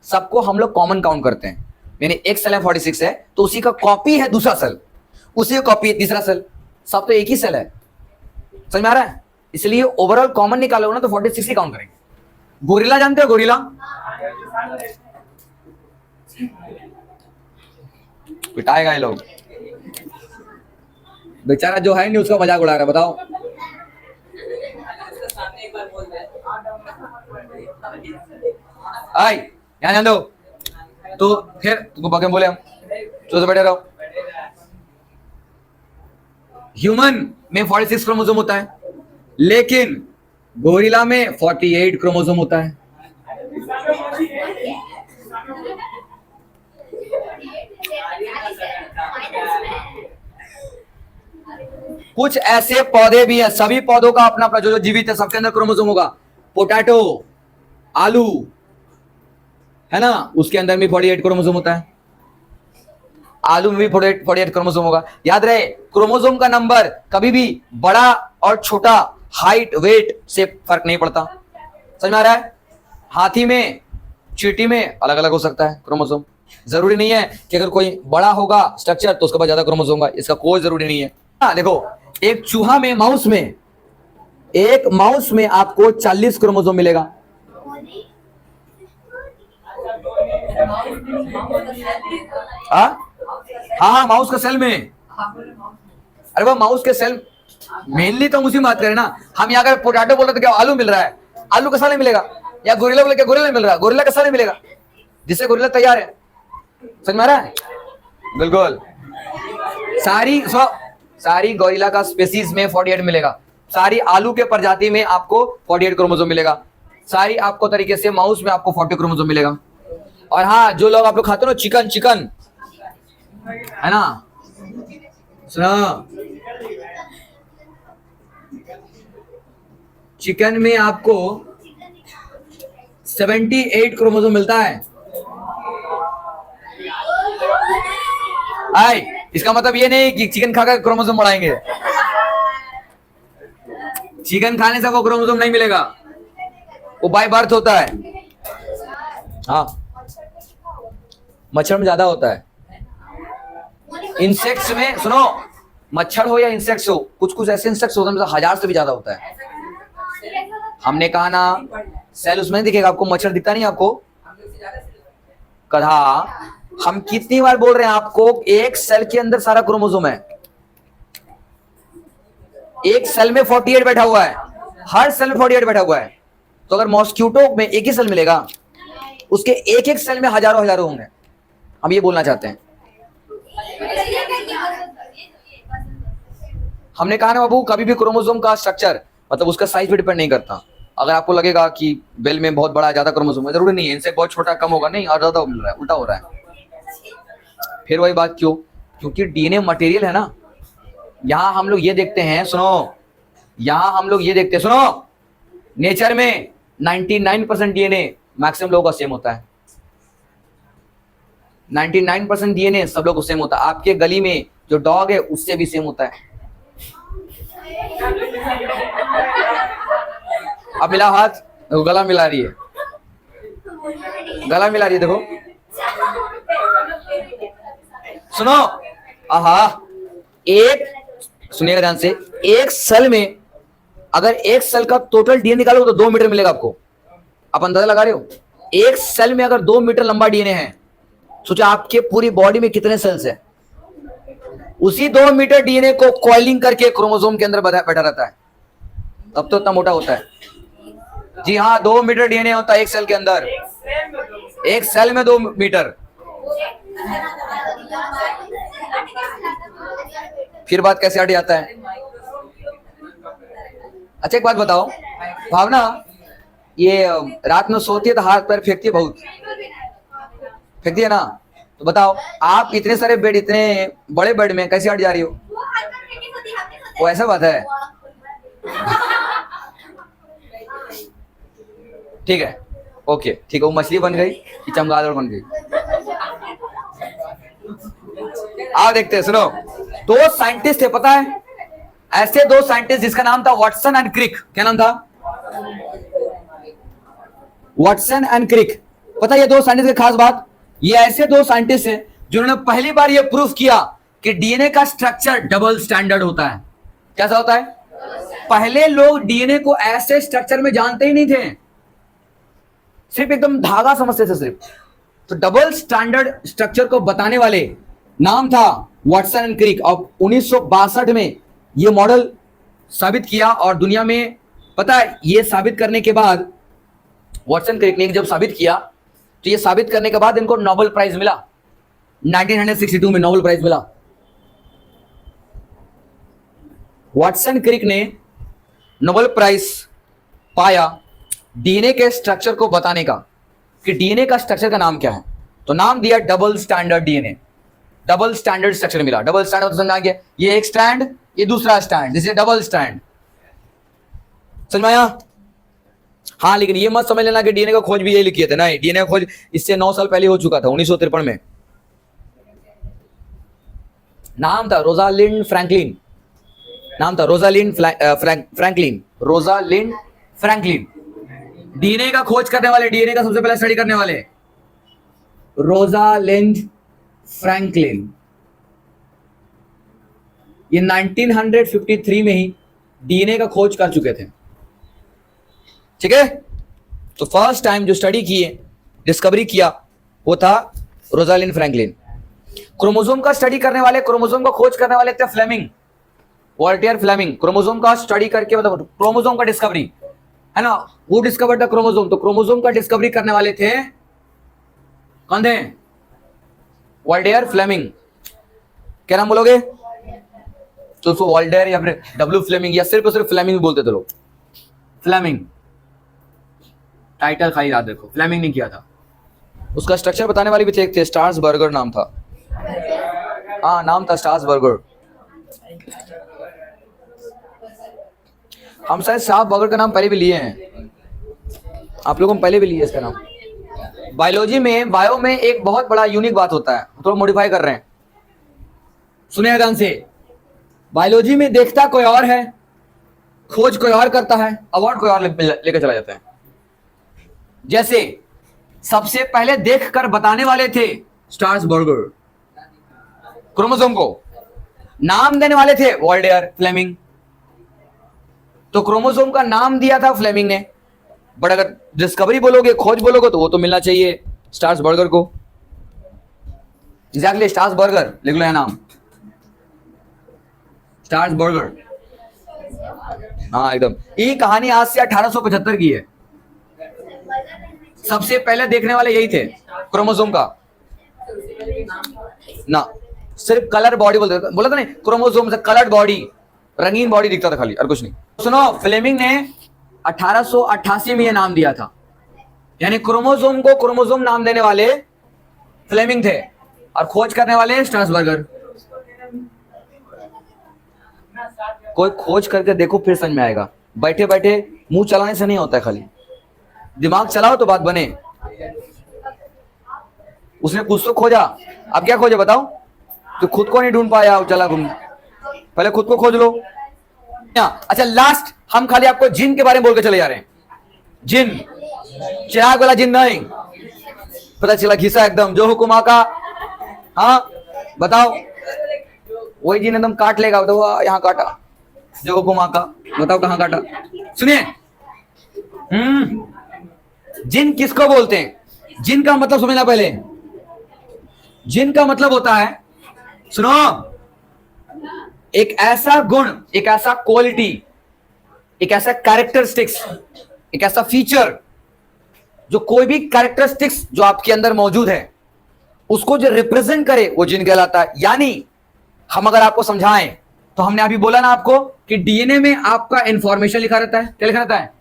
सबको हम लोग कॉमन काउंट करते हैं। यानी एक सेल में 46 है, तो उसी का कॉपी है दूसरा सेल, उसी का कॉपी है तीसरा सेल, सब तो एक ही सेल है। समझ में आ रहा है? इसलिए ओवरऑल कॉमन निकालोगे ना तो 46 ही काउंट करेंगे। गोरिल्ला जानते हो? गोरिल्ला पिटाएगा ये लोग, बेचारा जो है नहीं उसका मजाक उड़ा रहा है। बताओ, आई यहाँ ध्यान दो। तो फिर तुमको बाकी बोले हम तो बैठे रहो। ह्यूमन में 46 क्रोमोसोम होता है, लेकिन गोरिल्ला में 48 क्रोमोसोम होता है। कुछ ऐसे पौधे भी हैं, सभी पौधों का अपना अपना जो जीवित है सबके अंदर क्रोमोसोम होगा। पोटैटो, आलू है ना, उसके अंदर भी 48 क्रोमोसोम होता है। आलू में भी 48 क्रोमोसोम होगा। याद रहे, क्रोमोसोम का नंबर कभी भी बड़ा और छोटा, हाइट वेट से फर्क नहीं पड़ता। समझ में आ रहा है? हाथी में, चींटी में अलग अलग हो सकता है क्रोमोसोम। जरूरी नहीं है कि अगर कोई बड़ा होगा स्ट्रक्चर तो उसके पास ज्यादा क्रोमोसोम होगा, इसका कोई जरूरी नहीं है। देखो, एक चूहा में, माउस में, एक माउस में आपको 40 क्रोमोसोम मिलेगा। हाँ, माउस का सेल में। अरे वो माउस के सेल मेनली तो हम उसी बात करें ना। हम यहाँ अगर पोटैटो बोल रहे तो क्या आलू मिल रहा है? आलू का साल मिलेगा। या गोरिल्ला बोले क्या गोरिल्ला मिल रहा है? गोरिल्ला का साल मिलेगा, जिससे गोरिल्ला तैयार है। समझ में आ रहा है? बिल्कुल। सारी गोरिल्ला का स्पीसीज में 48 मिलेगा। सारी आलू के प्रजाति में आपको 48 क्रोमोसोम मिलेगा। सारी आपको तरीके से माउस में आपको 40 क्रोमोसोम मिलेगा। और हाँ, जो लोग आप लोग खाते हो ना चिकन, है ना? सुनो, चिकन में आपको 78 क्रोमोसोम मिलता है। आई, इसका मतलब ये नहीं कि चिकन खाकर क्रोमोसोम बढ़ाएंगे। चिकन खाने से वो क्रोमोसोम नहीं मिलेगा, वो बाय बर्थ होता है। हाँ, मच्छर में ज्यादा होता है। इंसेक्ट्स में सुनो, मच्छर हो या इंसेक्ट्स हो, कुछ कुछ ऐसे इंसेक्ट्स होते हैं मतलब 1000 से भी ज्यादा होता है। हमने कहा ना, सेल उसमें नहीं दिखेगा आपको, मच्छर दिखता नहीं आपको। कहा हम कितनी बार बोल रहे हैं आपको, एक सेल के अंदर सारा क्रोमोसोम है। एक सेल में 48 बैठा हुआ है, हर सेल में 48 बैठा हुआ है। तो अगर मॉस्क्यूटो में एक ही सेल मिलेगा, उसके एक एक सेल में हजारों हजारों होंगे। हम ये बोलना चाहते हैं। हमने कहा ना बाबू, कभी भी क्रोमोसोम का स्ट्रक्चर मतलब उसका साइज पे डिपेंड नहीं करता। अगर आपको लगेगा कि बेल में बहुत बड़ा ज्यादा क्रोमोसोम है, जरूरी नहीं है, इनसे बहुत छोटा कम होगा, नहीं, और ज्यादा मिल रहा है, उल्टा हो रहा है। फिर वही बात, क्यों? क्योंकि डीएनए मटेरियल है ना। यहां हम लोग ये देखते हैं, सुनो, यहां हम लोग ये देखते हैं, सुनो, नेचर में 99% डीएनए मैक्सिमम लोगों का सेम होता है। 99% डीएनए सब लोग को सेम होता है। आपके गली में जो डॉग है उससे भी सेम होता है। अब मिला हाथ, गला मिला रही है, गला मिला रही है, देखो। सुनो, आहा, एक सुनिएगा ध्यान से, एक सेल में अगर एक सेल का टोटल डीएनए निकालो तो 2 मीटर मिलेगा आपको। आप अंदाजा लगा रहे हो? एक सेल में अगर 2 मीटर लंबा डीएनए है, सोचो आपके पूरी बॉडी में कितने सेल्स है। उसी 2 मीटर डीएनए को कॉइलिंग करके क्रोमोसोम के अंदर बैठा रहता है, तब तो इतना मोटा होता है। जी हाँ, 2 मीटर डीएनए होता है एक सेल के अंदर, एक सेल में 2 मीटर। फिर बात कैसे हट जाता है? अच्छा एक बात बताओ, भावना ये रात में सोती है तो हाथ पैर फेंकती है, बहुत फेंकती है ना। तो बताओ, आप इतने सारे बेड, इतने बड़े बेड में कैसे हट जा रही हो? वो ऐसा बात है। ठीक है, ओके, ठीक है। वो मछली बन गई कि चमगादड़ बन गई? आओ देखते हैं। सुनो, 2 साइंटिस्ट थे, पता है? ऐसे 2 साइंटिस्ट जिसका नाम था वाटसन एंड क्रिक। क्या नाम था? Watson and Crick. पता है ये 2 साइंटिस्ट की खास बात? ये ऐसे 2 साइंटिस्ट हैं जिन्होंने पहली बार ये प्रूफ किया कि डीएनए का स्ट्रक्चर डबल स्टैंडर्ड होता है। कैसा होता है? पहले लोग डीएनए को ऐसे स्ट्रक्चर में जानते ही नहीं थे, सिर्फ एकदम धागा समझते थे सिर्फ। तो डबल स्टैंडर्ड स्ट्रक्चर को बताने वाले नाम था वाटसन एंड क्रिक। और 1962 में ये मॉडल साबित किया, और दुनिया में पता है ये साबित करने के बाद, वाटसन क्रिक ने जब साबित किया तो ये साबित करने के बाद इनको नोबेल प्राइज मिला। 1962 में नोबेल प्राइज मिला। वाटसन क्रिक ने नोबेल प्राइज पाया डीएनए के स्ट्रक्चर को बताने का, कि डीएनए का स्ट्रक्चर का नाम क्या है। तो नाम दिया double standard DNA. Double standard structure मिला। डबल स्टैंडर्ड समझ गया, ये एक स्टैंड, ये दूसरा स्टैंड, जिसे डबल स्टैंड। समझ में आया? हाँ, लेकिन ये मत समझ लेना कि डीएनए का खोज भी यही किए थे। नहीं, डीएनए का खोज इससे 9 साल पहले हो चुका था, 1953 में। नाम था रोजालिंड फ्रैंकलिन। नाम था Rosalind Franklin. Rosalind Franklin, DNA का खोज करने वाले, डीएनए का सबसे पहले स्टडी करने वाले रोजालिंड फ्रैंकलिन। ये 1953 में ही डीएनए का खोज कर चुके थे। ठीक है? तो फर्स्ट टाइम जो स्टडी किए, डिस्कवरी किया, वो था रोजालिंड फ्रैंकलिन। क्रोमोसोम का स्टडी करने वाले, क्रोमोसोम का खोज करने वाले थे फ्लेमिंग, वॉल्टर फ्लेमिंग। क्रोमोसोम का स्टडी करके, मतलब क्रोमोसोम का डिस्कवरी है ना, वो डिस्कवर द क्रोमोसोम। तो क्रोमोसोम का डिस्कवरी करने वाले थे कौन थे? Walter Fleming. क्या नाम बोलोगे? तो उसको वॉल्टर या फिर डब्ल्यू फ्लेमिंग, या सिर्फ फ्लेमिंग बोलते थे लोग। फ्लेमिंग टाइटल खाली याद रखो, फ्लेमिंग नहीं किया था। उसका स्ट्रक्चर बताने वाले भी थे, स्टार्स बर्गर नाम था। हाँ, नाम था स्ट्रासबर्गर। हम शायद स्ट्रासबर्गर का नाम पहले भी लिए हैं, आप लोगों ने पहले भी लिया इसका नाम। बायोलॉजी में, बायो में एक बहुत बड़ा यूनिक बात होता है, थोड़ा मॉडिफाई कर रहे हैं, सुनिए ध्यान से। बायोलॉजी में देखता कोई और है, खोज कोई और करता है, अवार्ड कोई और लेकर चला जाता है। जैसे सबसे पहले देखकर बताने वाले थे स्ट्रासबर्गर, क्रोमोसोम को नाम देने वाले थे वॉल्डेयर, फ्लेमिंग। तो क्रोमोसोम का नाम दिया था फ्लेमिंग ने, बट अगर डिस्कवरी बोलोगे, खोज बोलोगे, तो वो तो मिलना चाहिए स्ट्रासबर्गर को। एग्जैक्टली, स्ट्रासबर्गर लिख लो यह नाम, स्ट्रासबर्गर। हाँ एकदम। ये कहानी आज से 1875 की है। सबसे पहले देखने वाले यही थे क्रोमोसोम का ना, सिर्फ कलर बॉडी बोलते थे, बोला था नहीं, क्रोमोसोम से कलर्ड बॉडी, रंगीन बॉडी दिखता था खाली, और कुछ नहीं। सुनो, फ्लेमिंग ने 1888 में यह नाम दिया था, यानी क्रोमोसोम को क्रोमोसोम नाम देने वाले फ्लेमिंग थे और खोज करने वाले स्ट्रासबर्गर। कोई खोज करके देखो फिर समझ में आएगा, बैठे बैठे मुंह चलाने से नहीं होता है, खाली दिमाग चलाओ तो बात बने। उसने कुछ तो खोजा, अब क्या खोजा बताओ? तो खुद को नहीं ढूंढ पाया, चला घूम, पहले खुद को खोज लो। अच्छा, लास्ट हम खाली आपको जिन के बारे में बोल के चले जा रहे हैं। जिन, चिराग वाला जिन नहीं, पता चला घिसा एकदम, जो हुकुमा का। हाँ बताओ, वही जिन एकदम काट लेगा, तो यहाँ काटा, जो हुकुमा का, बताओ कहां काटा। सुनिए, जिन किसको बोलते हैं? जिन का मतलब समझना पहले। जिन का मतलब होता है, सुनो, एक ऐसा गुण, एक ऐसा क्वालिटी, एक ऐसा कैरेक्टरिस्टिक्स, एक ऐसा फीचर, जो कोई भी कैरेक्टरिस्टिक्स जो आपके अंदर मौजूद है उसको जो रिप्रेजेंट करे, वो जिन कहलाता है। यानी हम अगर आपको समझाएं तो हमने अभी बोला ना आपको कि डीएनए में आपका इंफॉर्मेशन लिखा रहता है। क्या लिखा रहता है?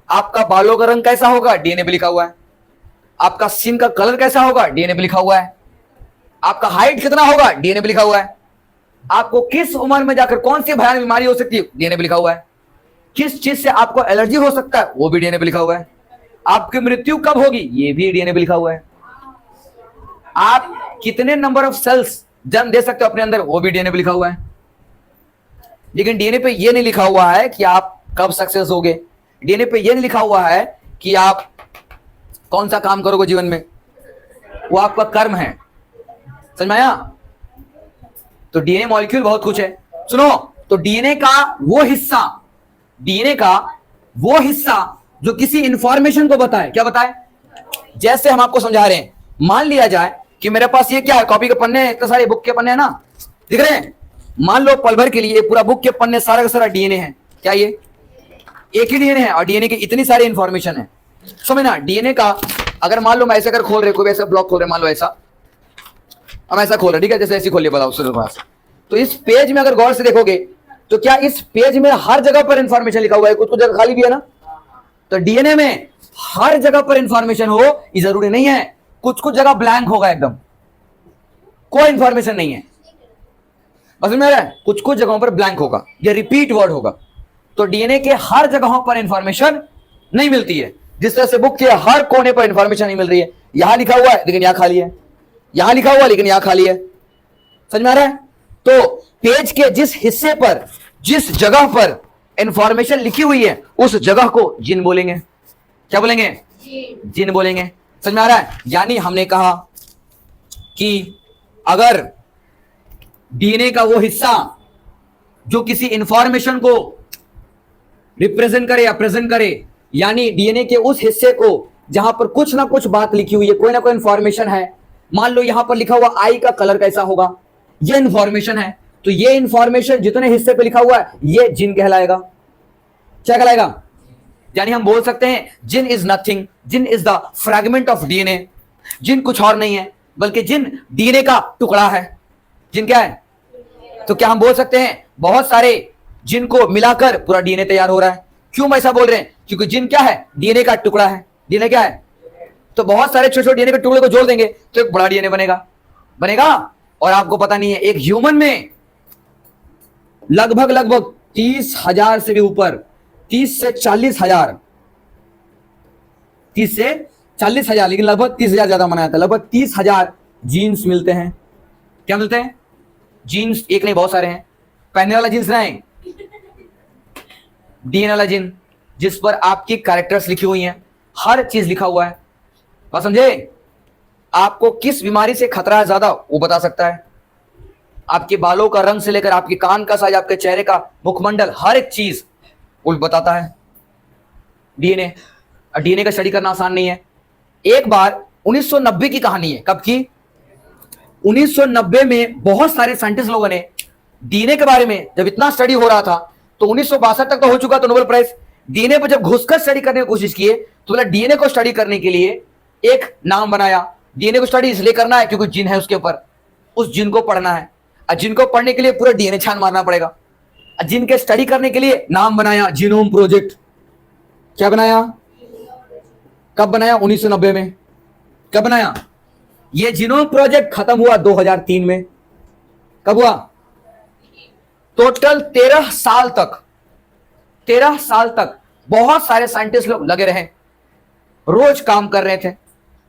आपका बालों का रंग कैसा होगा, डीएनए पे लिखा हुआ है। आपका स्किन का कलर कैसा होगा, डीएनए पे लिखा हुआ है। आपका हाइट कितना होगा, डीएनए पे लिखा हुआ है। आपको किस उम्र में जाकर कौन सी भयानक बीमारी हो सकती है, डीएनए पे लिखा हुआ है। किस चीज से आपको एलर्जी हो सकता है, वो भी डीएनए पे लिखा हुआ है। आपकी मृत्यु कब होगी, ये भी डीएनए पे लिखा हुआ है। आप कितने नंबर ऑफ सेल्स जन्म दे सकते हो अपने अंदर, वो भी डीएनए पे लिखा हुआ है। लेकिन डीएनए पे ये नहीं लिखा हुआ है कि आप कब सक्सेस होगे। डीएनए पे ये नहीं लिखा हुआ है कि आप कौन सा काम करोगे जीवन में, वो आपका कर्म है। समझ में आया? तो डीएनए मॉलिक्यूल बहुत कुछ है। सुनो, तो डीएनए का वो हिस्सा, डीएनए का वो हिस्सा जो किसी इंफॉर्मेशन को बताए, क्या बताए? जैसे हम आपको समझा रहे हैं, मान लिया जाए कि मेरे पास ये क्या है, कॉपी के पन्ने, इतने सारे बुक के पन्ने है ना, दिख रहे हैं। मान लो पल भर के लिए पूरा बुक के पन्ने सारा का सारा डीएनए है। क्या ये एक ही डीएनए है? और डीएनए की इतनी सारी इंफॉर्मेशन है। समझ ना, डीएनए का अगर मान लो मैं ऐसे कर खोल रहे, कोई ऐसा ब्लॉक खोल रहे, मान लो ऐसा, हम ऐसा खोल रहे, ठीक है, जैसे ऐसी खोलिए, बताओ उसके पास। तो इस पेज में अगर गौर से देखोगे तो क्या इस पेज में हर जगह पर इंफॉर्मेशन लिखा हुआ है? कुछ कुछ जगह खाली भी है ना। तो डीएनए में हर जगह पर इंफॉर्मेशन हो ये जरूरी नहीं है। कुछ कुछ जगह ब्लैंक होगा, एकदम कोई इंफॉर्मेशन नहीं है। समझ में आ रहा है? कुछ कुछ जगहों पर ब्लैंक होगा, ये रिपीट वर्ड होगा। तो डीएनए के हर जगहों पर इंफॉर्मेशन नहीं मिलती है। जिस तरह से बुक के हर कोने पर इंफॉर्मेशन नहीं मिल रही है। यहां लिखा हुआ है लेकिन यहां खाली है, यहां लिखा हुआ है लेकिन यहां खाली है। समझ में आ रहा है? तो पेज के जिस हिस्से पर, जिस जगह पर इंफॉर्मेशन लिखी हुई है, उस जगह को जिन बोलेंगे। क्या बोलेंगे? जिन बोलेंगे। समझ में आ रहा है? यानी हमने कहा कि अगर डीएनए का वो हिस्सा जो किसी इंफॉर्मेशन को रिप्रेजेंट करे या प्रेजेंट करे, यानी डीएनए के उस हिस्से को जहां पर कुछ ना कुछ बात लिखी हुई है, कोई ना कोई इंफॉर्मेशन है। मान लो यहां पर लिखा हुआ आई का कलर कैसा होगा, ये इंफॉर्मेशन है। तो ये इंफॉर्मेशन जितने हिस्से पे लिखा हुआ है, ये जिन कहलाएगा। क्या कहलाएगा? यानी हम बोल सकते हैं gene is nothing, gene is the fragment of DNA. Gene कुछ और नहीं है, बल्कि जिन डीएनए का टुकड़ा है। जिन क्या है? तो क्या हम बोल सकते हैं बहुत सारे जिन को मिलाकर पूरा डीएनए तैयार हो रहा है? क्यों ऐसा बोल रहे हैं? क्योंकि जिन क्या है? डीएनए का टुकड़ा है। डीएनए क्या है? तो बहुत सारे छोटे छोटे डीएनए के टुकड़े को जोड़ देंगे तो एक बड़ा डीएनए बनेगा। बनेगा? और आपको पता नहीं है एक ह्यूमन में लगभग लगभग 30,000 से भी ऊपर, 30 से 40,000, 30 से 40,000, लेकिन लगभग 30,000 ज्यादा माना जाता है, लगभग 30,000 जीन्स मिलते हैं। क्या मिलते हैं? जीन्स। एक नहीं, बहुत सारे हैं। पहनने वाला जीन्स नहीं, डीएनए वाला जीन, जिस पर आपकी कैरेक्टर्स लिखी हुई हैं, हर चीज लिखा हुआ है। बात समझे? आपको किस बीमारी से खतरा है ज्यादा वो बता सकता है। आपके बालों का रंग से लेकर आपके कान का साइज, आपके चेहरे का मुखमंडल, हर एक चीज वो बताता है डीएनए। डीएनए का स्टडी करना आसान नहीं है। एक बार 1990 की कहानी है। कब की? 1990 में बहुत सारे साइंटिस्ट लोगों ने डीएनए के बारे में जब इतना स्टडी हो रहा था, तो 1962 तक तो हो चुका था नोबेल प्राइज। डीएनए पर जब घुसकर स्टडी करने की कोशिश किए तो बोला डीएनए को स्टडी करने के लिए एक नाम बनाया। डीएनए को स्टडी इसलिए करना है क्योंकि जीन है उसके ऊपर, उस जीन को पढ़ना है। और जीन को पढ़ने के लिए पूरा डीएनए छान मारना पड़ेगा। जीन के स्टडी करने के लिए नाम बनाया जीनोम प्रोजेक्ट। क्या बनाया? कब बनाया? 1990 में। कब बनाया? ये जीनोम प्रोजेक्ट खत्म हुआ 2003 में। कब हुआ? टोटल 13 साल तक, 13 साल तक बहुत सारे साइंटिस्ट लोग लगे रहे, रोज काम कर रहे थे।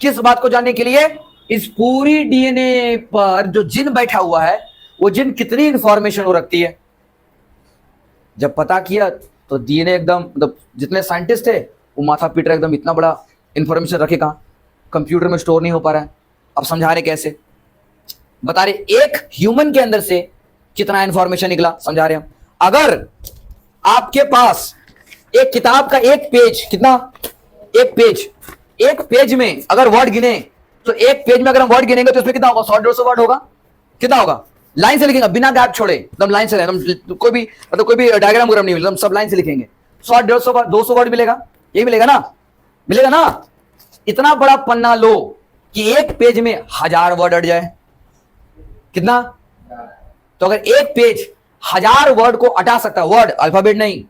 किस बात को जानने के लिए? इस पूरी डीएनए पर जो जिन बैठा हुआ है, वो जिन कितनी इंफॉर्मेशन वो रखती है। जब पता किया तो डीएनए एकदम, मतलब जितने साइंटिस्ट थे वो माथा पीट रहे, एकदम इतना बड़ा इंफॉर्मेशन रखे कहां, कंप्यूटर में स्टोर नहीं हो पा रहा है। अब समझा रहे कैसे, बता रहे एक ह्यूमन के अंदर से कितना इंफॉर्मेशन निकला, समझा रहे हम। अगर आपके पास एक किताब का एक पेज, कितना? एक पेज में अगर वर्ड गिने तो एक पेज में अगर हम वर्ड गिनेंगे तो उसमें कितना होगा? 100-150 वर्ड होगा। कितना होगा? लाइन से लिखेंगे, बिना गैप छोड़े, एकदम लाइन से, एकदम कोई भी डायग्राम नहीं मिलेगा, सब लाइन से लिखेंगे। 100-150 वर्ड, 200 वर्ड मिलेगा, ये मिलेगा ना? मिलेगा ना? इतना बड़ा पन्ना लो कि एक पेज में 1000 वर्ड अट जाए, कितना? तो अगर एक पेज 1000 वर्ड को अटा सकता है, वर्ड, अल्फाबेट नहीं,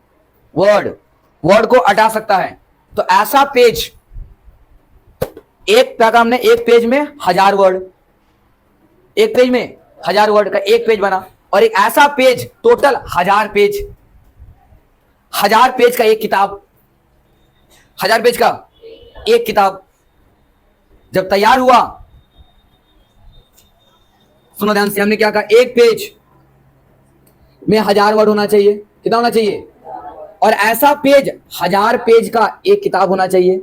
वर्ड को अटा सकता है, तो ऐसा पेज, एक क्या काम ने, एक पेज में 1000 वर्ड, एक पेज में 1000 वर्ड का एक पेज बना। और एक ऐसा पेज टोटल 1000 पेज, 1000 पेज का एक किताब, 1000 पेज का एक किताब जब तैयार हुआ, सुनो ध्यान से, हमने क्या कहा? एक पेज में 1000 वर्ड होना चाहिए। कितना होना चाहिए? और ऐसा पेज 1000 पेज का एक किताब होना चाहिए,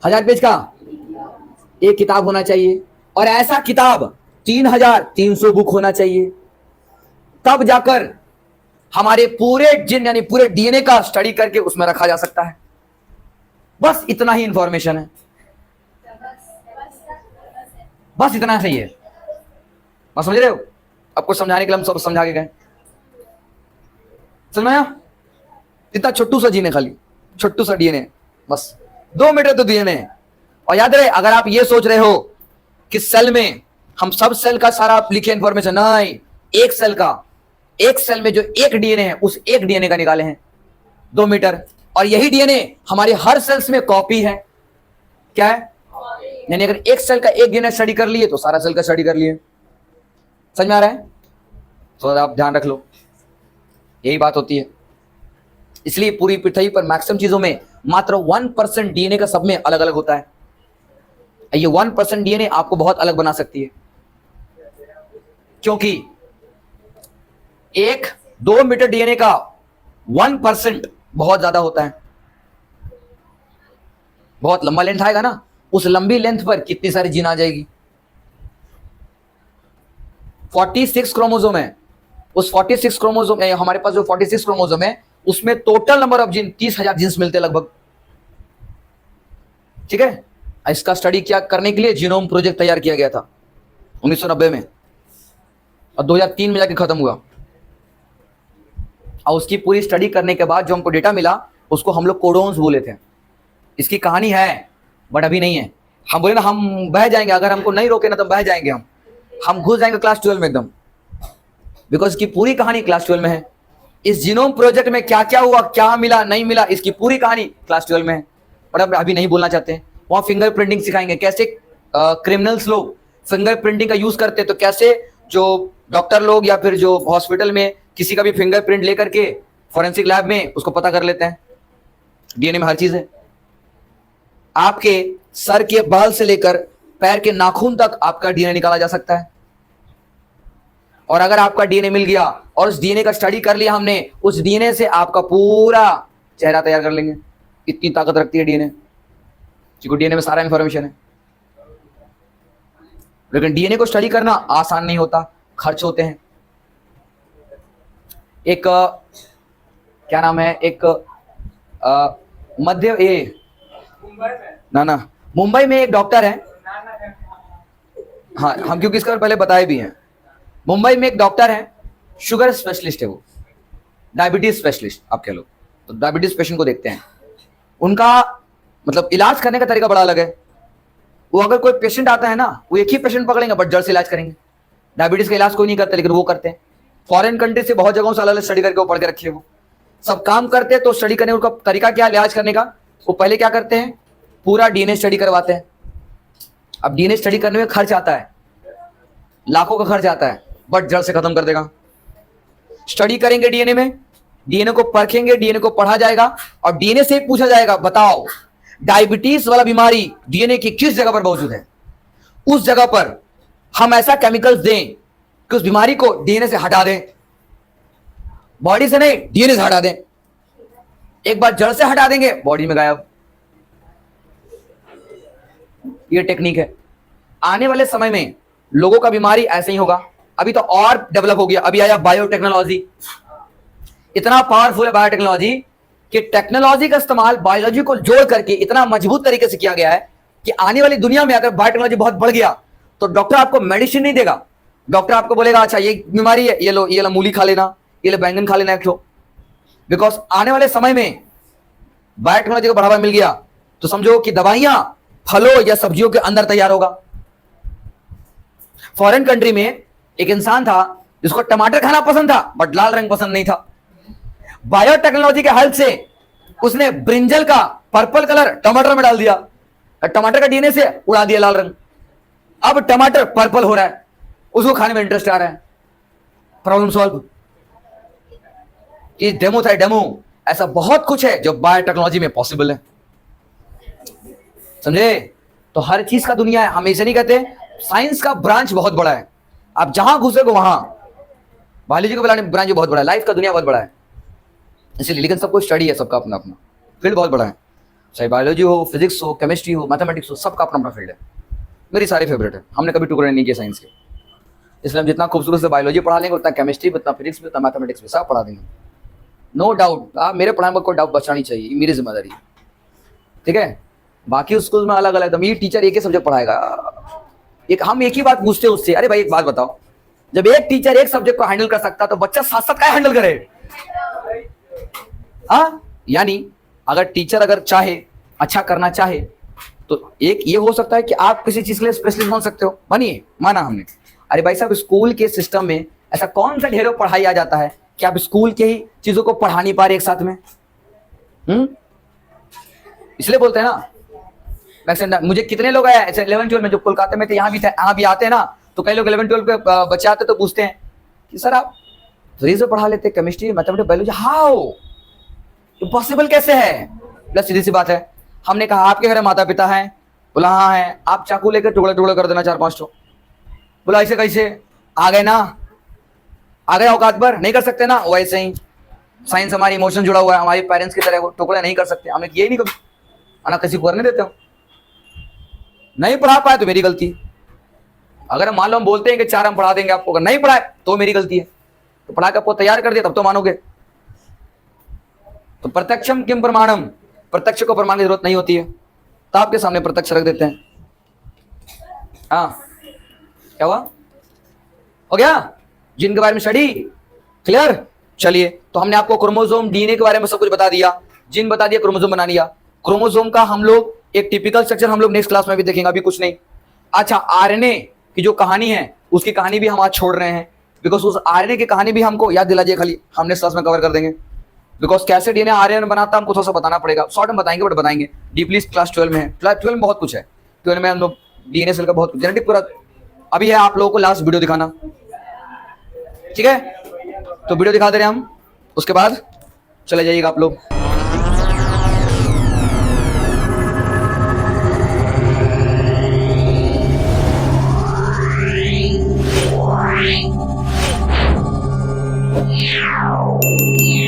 1000 पेज का एक किताब होना चाहिए। और ऐसा किताब 3300 बुक होना चाहिए। तब जाकर हमारे पूरे जिन यानी पूरे डीएनए का स्टडी करके उसमें रखा जा सकता है। बस इतना ही इंफॉर्मेशन है, बस इतना सही है। बस समझ रहे हो? आपको समझाने के लिए हम सब समझा के गए, समझ में आया? इतना छोटू सा जीने, खाली छोटू सा डीएनए, बस 2 मीटर तो डीएनए है। और याद रहे, अगर आप ये सोच रहे हो कि सेल में हम सब सेल का सारा लिखे इंफॉर्मेशन, नहीं, एक सेल का, एक सेल में जो एक डीएनए है उस एक डीएनए का निकाले हैं 2 मीटर। और यही डीएनए हमारे हर सेल्स में कॉपी है। क्या है? यानी अगर एक सेल का एक डीएनए स्टडी कर लिए तो सारा सेल का स्टडी कर लिए। समझ में आ रहा है? तो आप ध्यान रख लो, यही बात होती है। इसलिए पूरी पृथ्वी पर मैक्सिमम चीजों में मात्र 1% डीएनए का सब में अलग अलग होता है। ये 1% डीएनए आपको बहुत अलग बना सकती है, क्योंकि 1-2 मीटर डीएनए का 1% बहुत ज्यादा होता है। बहुत लंबा लेंथ आएगा ना, उस लंबी लेंथ पर कितनी सारी जीन आ जाएगी। 46 क्रोमोसोम है, उस 46 क्रोमोसोम, हमारे पास जो 46 क्रोमोसोम है उसमें total number of gene 30,000 genes मिलते हैं लगभग। ठीक है? इसका स्टडी क्या करने के लिए जीनोम प्रोजेक्ट तैयार किया गया था 1990 में, और 2003 में जाके खत्म हुआ। और उसकी पूरी स्टडी करने के बाद जो हमको डेटा मिला उसको हम लोग कोडोन्स बोले थे। इसकी कहानी है बट अभी नहीं है। हम बोले ना हम बह जाएंगे, अगर हमको नहीं रोके ना तो बह जाएंगे, हम घुस जाएंगे क्लास 12 में एकदम, बिकॉज इसकी पूरी कहानी क्लास 12 में है। इस जीनोम प्रोजेक्ट में क्या क्या हुआ, क्या मिला नहीं मिला, इसकी पूरी कहानी क्लास 12 में है, बट अब अभी नहीं बोलना चाहते हैं। वहां फिंगर प्रिंटिंग सिखाएंगे, कैसे क्रिमिनल्स लोग फिंगर प्रिंटिंग का यूज करते हैं, तो कैसे जो डॉक्टर लोग या फिर जो हॉस्पिटल में किसी का भी फिंगर प्रिंट लेकर के फॉरेंसिक लैब में उसको पता कर लेते हैं। डीएनए में हर चीज है। आपके सर के बाल से लेकर पैर के नाखून तक आपका डीएनए निकाला जा सकता है। और अगर आपका डीएनए मिल गया और उस डीएनए का स्टडी कर लिया हमने, उस डीएनए से आपका पूरा चेहरा तैयार कर लेंगे। इतनी ताकत रखती है डीएनए, क्योंकि डीएनए में सारा इंफॉर्मेशन है। लेकिन डीएनए को स्टडी करना आसान नहीं होता, खर्च होते हैं। एक क्या नाम है, एक मध्य मुंबई में एक डॉक्टर है। हाँ, हम क्योंकि इसका पहले बताए भी हैं। मुंबई में एक डॉक्टर है, शुगर स्पेशलिस्ट है, वो डायबिटीज स्पेशलिस्ट आप कह लो, तो डायबिटीज पेशेंट को देखते हैं। उनका मतलब इलाज करने का तरीका बड़ा अलग है। वो अगर कोई पेशेंट आता है ना, वो एक ही पेशेंट पकड़ेंगे बट जड़ से इलाज करेंगे। डायबिटीज का इलाज कोई नहीं करता, लेकिन वो करते हैं। फॉरेन कंट्री से बहुत जगहों से अलग अलग स्टडी करके वो पढ़ के रखे, वो सब काम करते हैं। तो स्टडी करने का तरीका क्या है इलाज करने का, वो पहले क्या करते हैं, पूरा डीएनए स्टडी करवाते हैं। अब डीएनए स्टडी करने में खर्च आता है, लाखों का खर्च आता है, बट जड़ से खत्म कर देगा। स्टडी करेंगे डीएनए में, डीएनए को परखेंगे, डीएनए को पढ़ा जाएगा और डीएनए से पूछा जाएगा, बताओ डायबिटीज वाला बीमारी डीएनए की किस जगह पर मौजूद है। उस जगह पर हम ऐसा केमिकल्स दें कि उस बीमारी को डीएनए से हटा दें, बॉडी से नहीं डीएनए से हटा दें। एक बार जड़ से हटा देंगे, बॉडी में गायब। ये टेक्निक है। आने वाले समय में लोगों का बीमारी ऐसे ही होगा। अभी तो और डेवलप हो गया, अभी आया बायोटेक्नोलॉजी। इतना पावरफुल है बायोटेक्नोलॉजी कि टेक्नोलॉजी का इस्तेमाल बायोलॉजी को जोड़ करके इतना मजबूत तरीके से किया गया है कि आने वाली दुनिया में अगर बायोटेक्नोलॉजी बहुत बढ़ गया तो डॉक्टर आपको मेडिसिन नहीं देगा। डॉक्टर आपको बोलेगा, अच्छा ये बीमारी है, ये लो मूली खा लेना, ये लो बैंगन खा लेना एक ठो। बिकॉज आने वाले समय में बायोटेक्नोलॉजी को बढ़ावा मिल गया तो समझो कि दवाइयां फलों या सब्जियों के अंदर तैयार होगा। फॉरेन कंट्री में एक इंसान था जिसको टमाटर खाना पसंद था बट लाल रंग पसंद नहीं था। बायोटेक्नोलॉजी के हेल्प से उसने ब्रिंजल का पर्पल कलर टमाटर में डाल दिया, टमाटर का डीएनए से उड़ा दिया लाल रंग। अब टमाटर पर्पल हो रहा है, उसको खाने में इंटरेस्ट आ रहा है। Problem solve. ये डेमो था, डेमो। ऐसा बहुत कुछ है जो बायोटेक्नोलॉजी में पॉसिबल है, समझे। तो हर चीज का दुनिया है। हम ऐसे नहीं कहते, साइंस का ब्रांच बहुत बड़ा है। आप जहां घुसेगो वहां, बायोलॉजी का ब्रांच बहुत बड़ा है, लाइफ का दुनिया बहुत बड़ा है इसलिए। लेकिन सबको स्टडी है, सबका अपना अपना फील्ड बहुत बड़ा है। चाहे बायोलॉजी हो, फिजिक्स हो, केमिस्ट्री हो, मैथमेटिक्स हो, सबका अपना अपना फील्ड है। मेरी सारी फेवरेट है। हमने कभी टुकड़े नहीं किए साइंस के, इसलिए हम जितना खूबसूरत से बायोलॉजी पढ़ा लेंगे उतना केमिस्ट्री भी, उतना फिजिक्स भी, उतना मैथमेटिक्स भी, सब पढ़ा देंगे। No doubt. आप मेरे पढ़ाने में कोई डाउट बचना नहीं चाहिए, मेरी जिम्मेदारी है, ठीक है। बाकी स्कूल में अलग अलग, ये टीचर एक ही सब्जेक्ट पढ़ाएगा। हम एक ही बात पूछते हैं उससे, अरे भाई एक बात बताओ, जब एक टीचर एक सब्जेक्ट को हैंडल कर सकता तो बच्चा साथ साथ क्या हैंडल करे। हाँ, यानी अगर टीचर अगर चाहे अच्छा करना चाहे तो एक ये हो सकता है कि आप किसी चीज के लिए स्पेशलिस्ट बन सकते हो, बनिए, माना हमने। अरे भाई साहब, स्कूल के सिस्टम में ऐसा कौन सा ढेरों पढ़ाई आ जाता है कि आप स्कूल के ही चीजों को पढ़ा नहीं पा रहे एक साथ में। इसलिए बोलते हैं ना, मुझे कितने लोग आया ऐसे 11-12 में, जो कोलकाता में थे, यहाँ भी थे, यहाँ भी आते हैं ना, तो कई लोग 11-12 के बच्चे आते तो पूछते हैं कि सर आप फ्री से पढ़ा लेते chemistry, mathematics, biology, how possible कैसे है। प्लस सीधी सी बात है, हमने कहा आपके घर में माता पिता हैं, बोला हाँ है, आप चाकू लेकर टुकड़े टुकड़े कर देना 4-5 ठो। बोला ऐसे कैसे, आ गए ना, आ गए औकात पर, नहीं कर सकते ना। वैसे ही साइंस हमारी इमोशन जुड़ा हुआ है, हमारे पेरेंट्स की तरह, वो टुकड़े नहीं कर सकते, हमें ये नहीं कभी आना, किसी को करने देते हो। नहीं पढ़ा पाए तो मेरी गलती। अगर मान लो हम बोलते हैं कि 4 हम पढ़ा देंगे आपको, अगर नहीं पढ़ाए तो मेरी गलती है। तो पढ़ा के आपको तैयार कर दिया तब तो मानोगे। तो प्रत्यक्षम किम प्रमाणम, प्रत्यक्ष को प्रमाण की जरूरत नहीं होती है, तो आपके सामने प्रत्यक्ष रख देते हैं। हाँ, क्या हुआ, हो गया जिन के बारे में स्टडी क्लियर। चलिए, तो हमने आपको क्रोमोसोम, डीएनए के बारे में सब कुछ बता दिया, जिन बता दिया, क्रोमोसोम बना लिया। क्रोमोसोम का हम लोग एक टिपिकल स्ट्रक्चर हम लोग नेक्स्ट क्लास में भी देखेंगे, अभी कुछ नहीं। अच्छा, आरएनए की जो कहानी है उसकी कहानी भी हम आज छोड़ रहे हैं, बिकॉज उस आरएनए की कहानी भी हमको याद दिला जाए, खाली हम नेक्स्ट क्लास में कवर कर देंगे। बिकॉज कैसे डीएनए आरएनए बनाता हमको थोड़ा सा बताना पड़ेगा, शॉर्ट में बताएंगे बट बताएंगे। डीपली क्लास 12 में है, क्लास 12 में बहुत कुछ है। 12 में हम लोग डीएनए सेल का बहुत कुछ जेनेटिक पूरा अभी है आप लोगों को लास्ट वीडियो दिखाना, ठीक है? तो वीडियो दिखा दे रहे हैं हम, उसके बाद चले जाइएगा आप लोग। Yeah.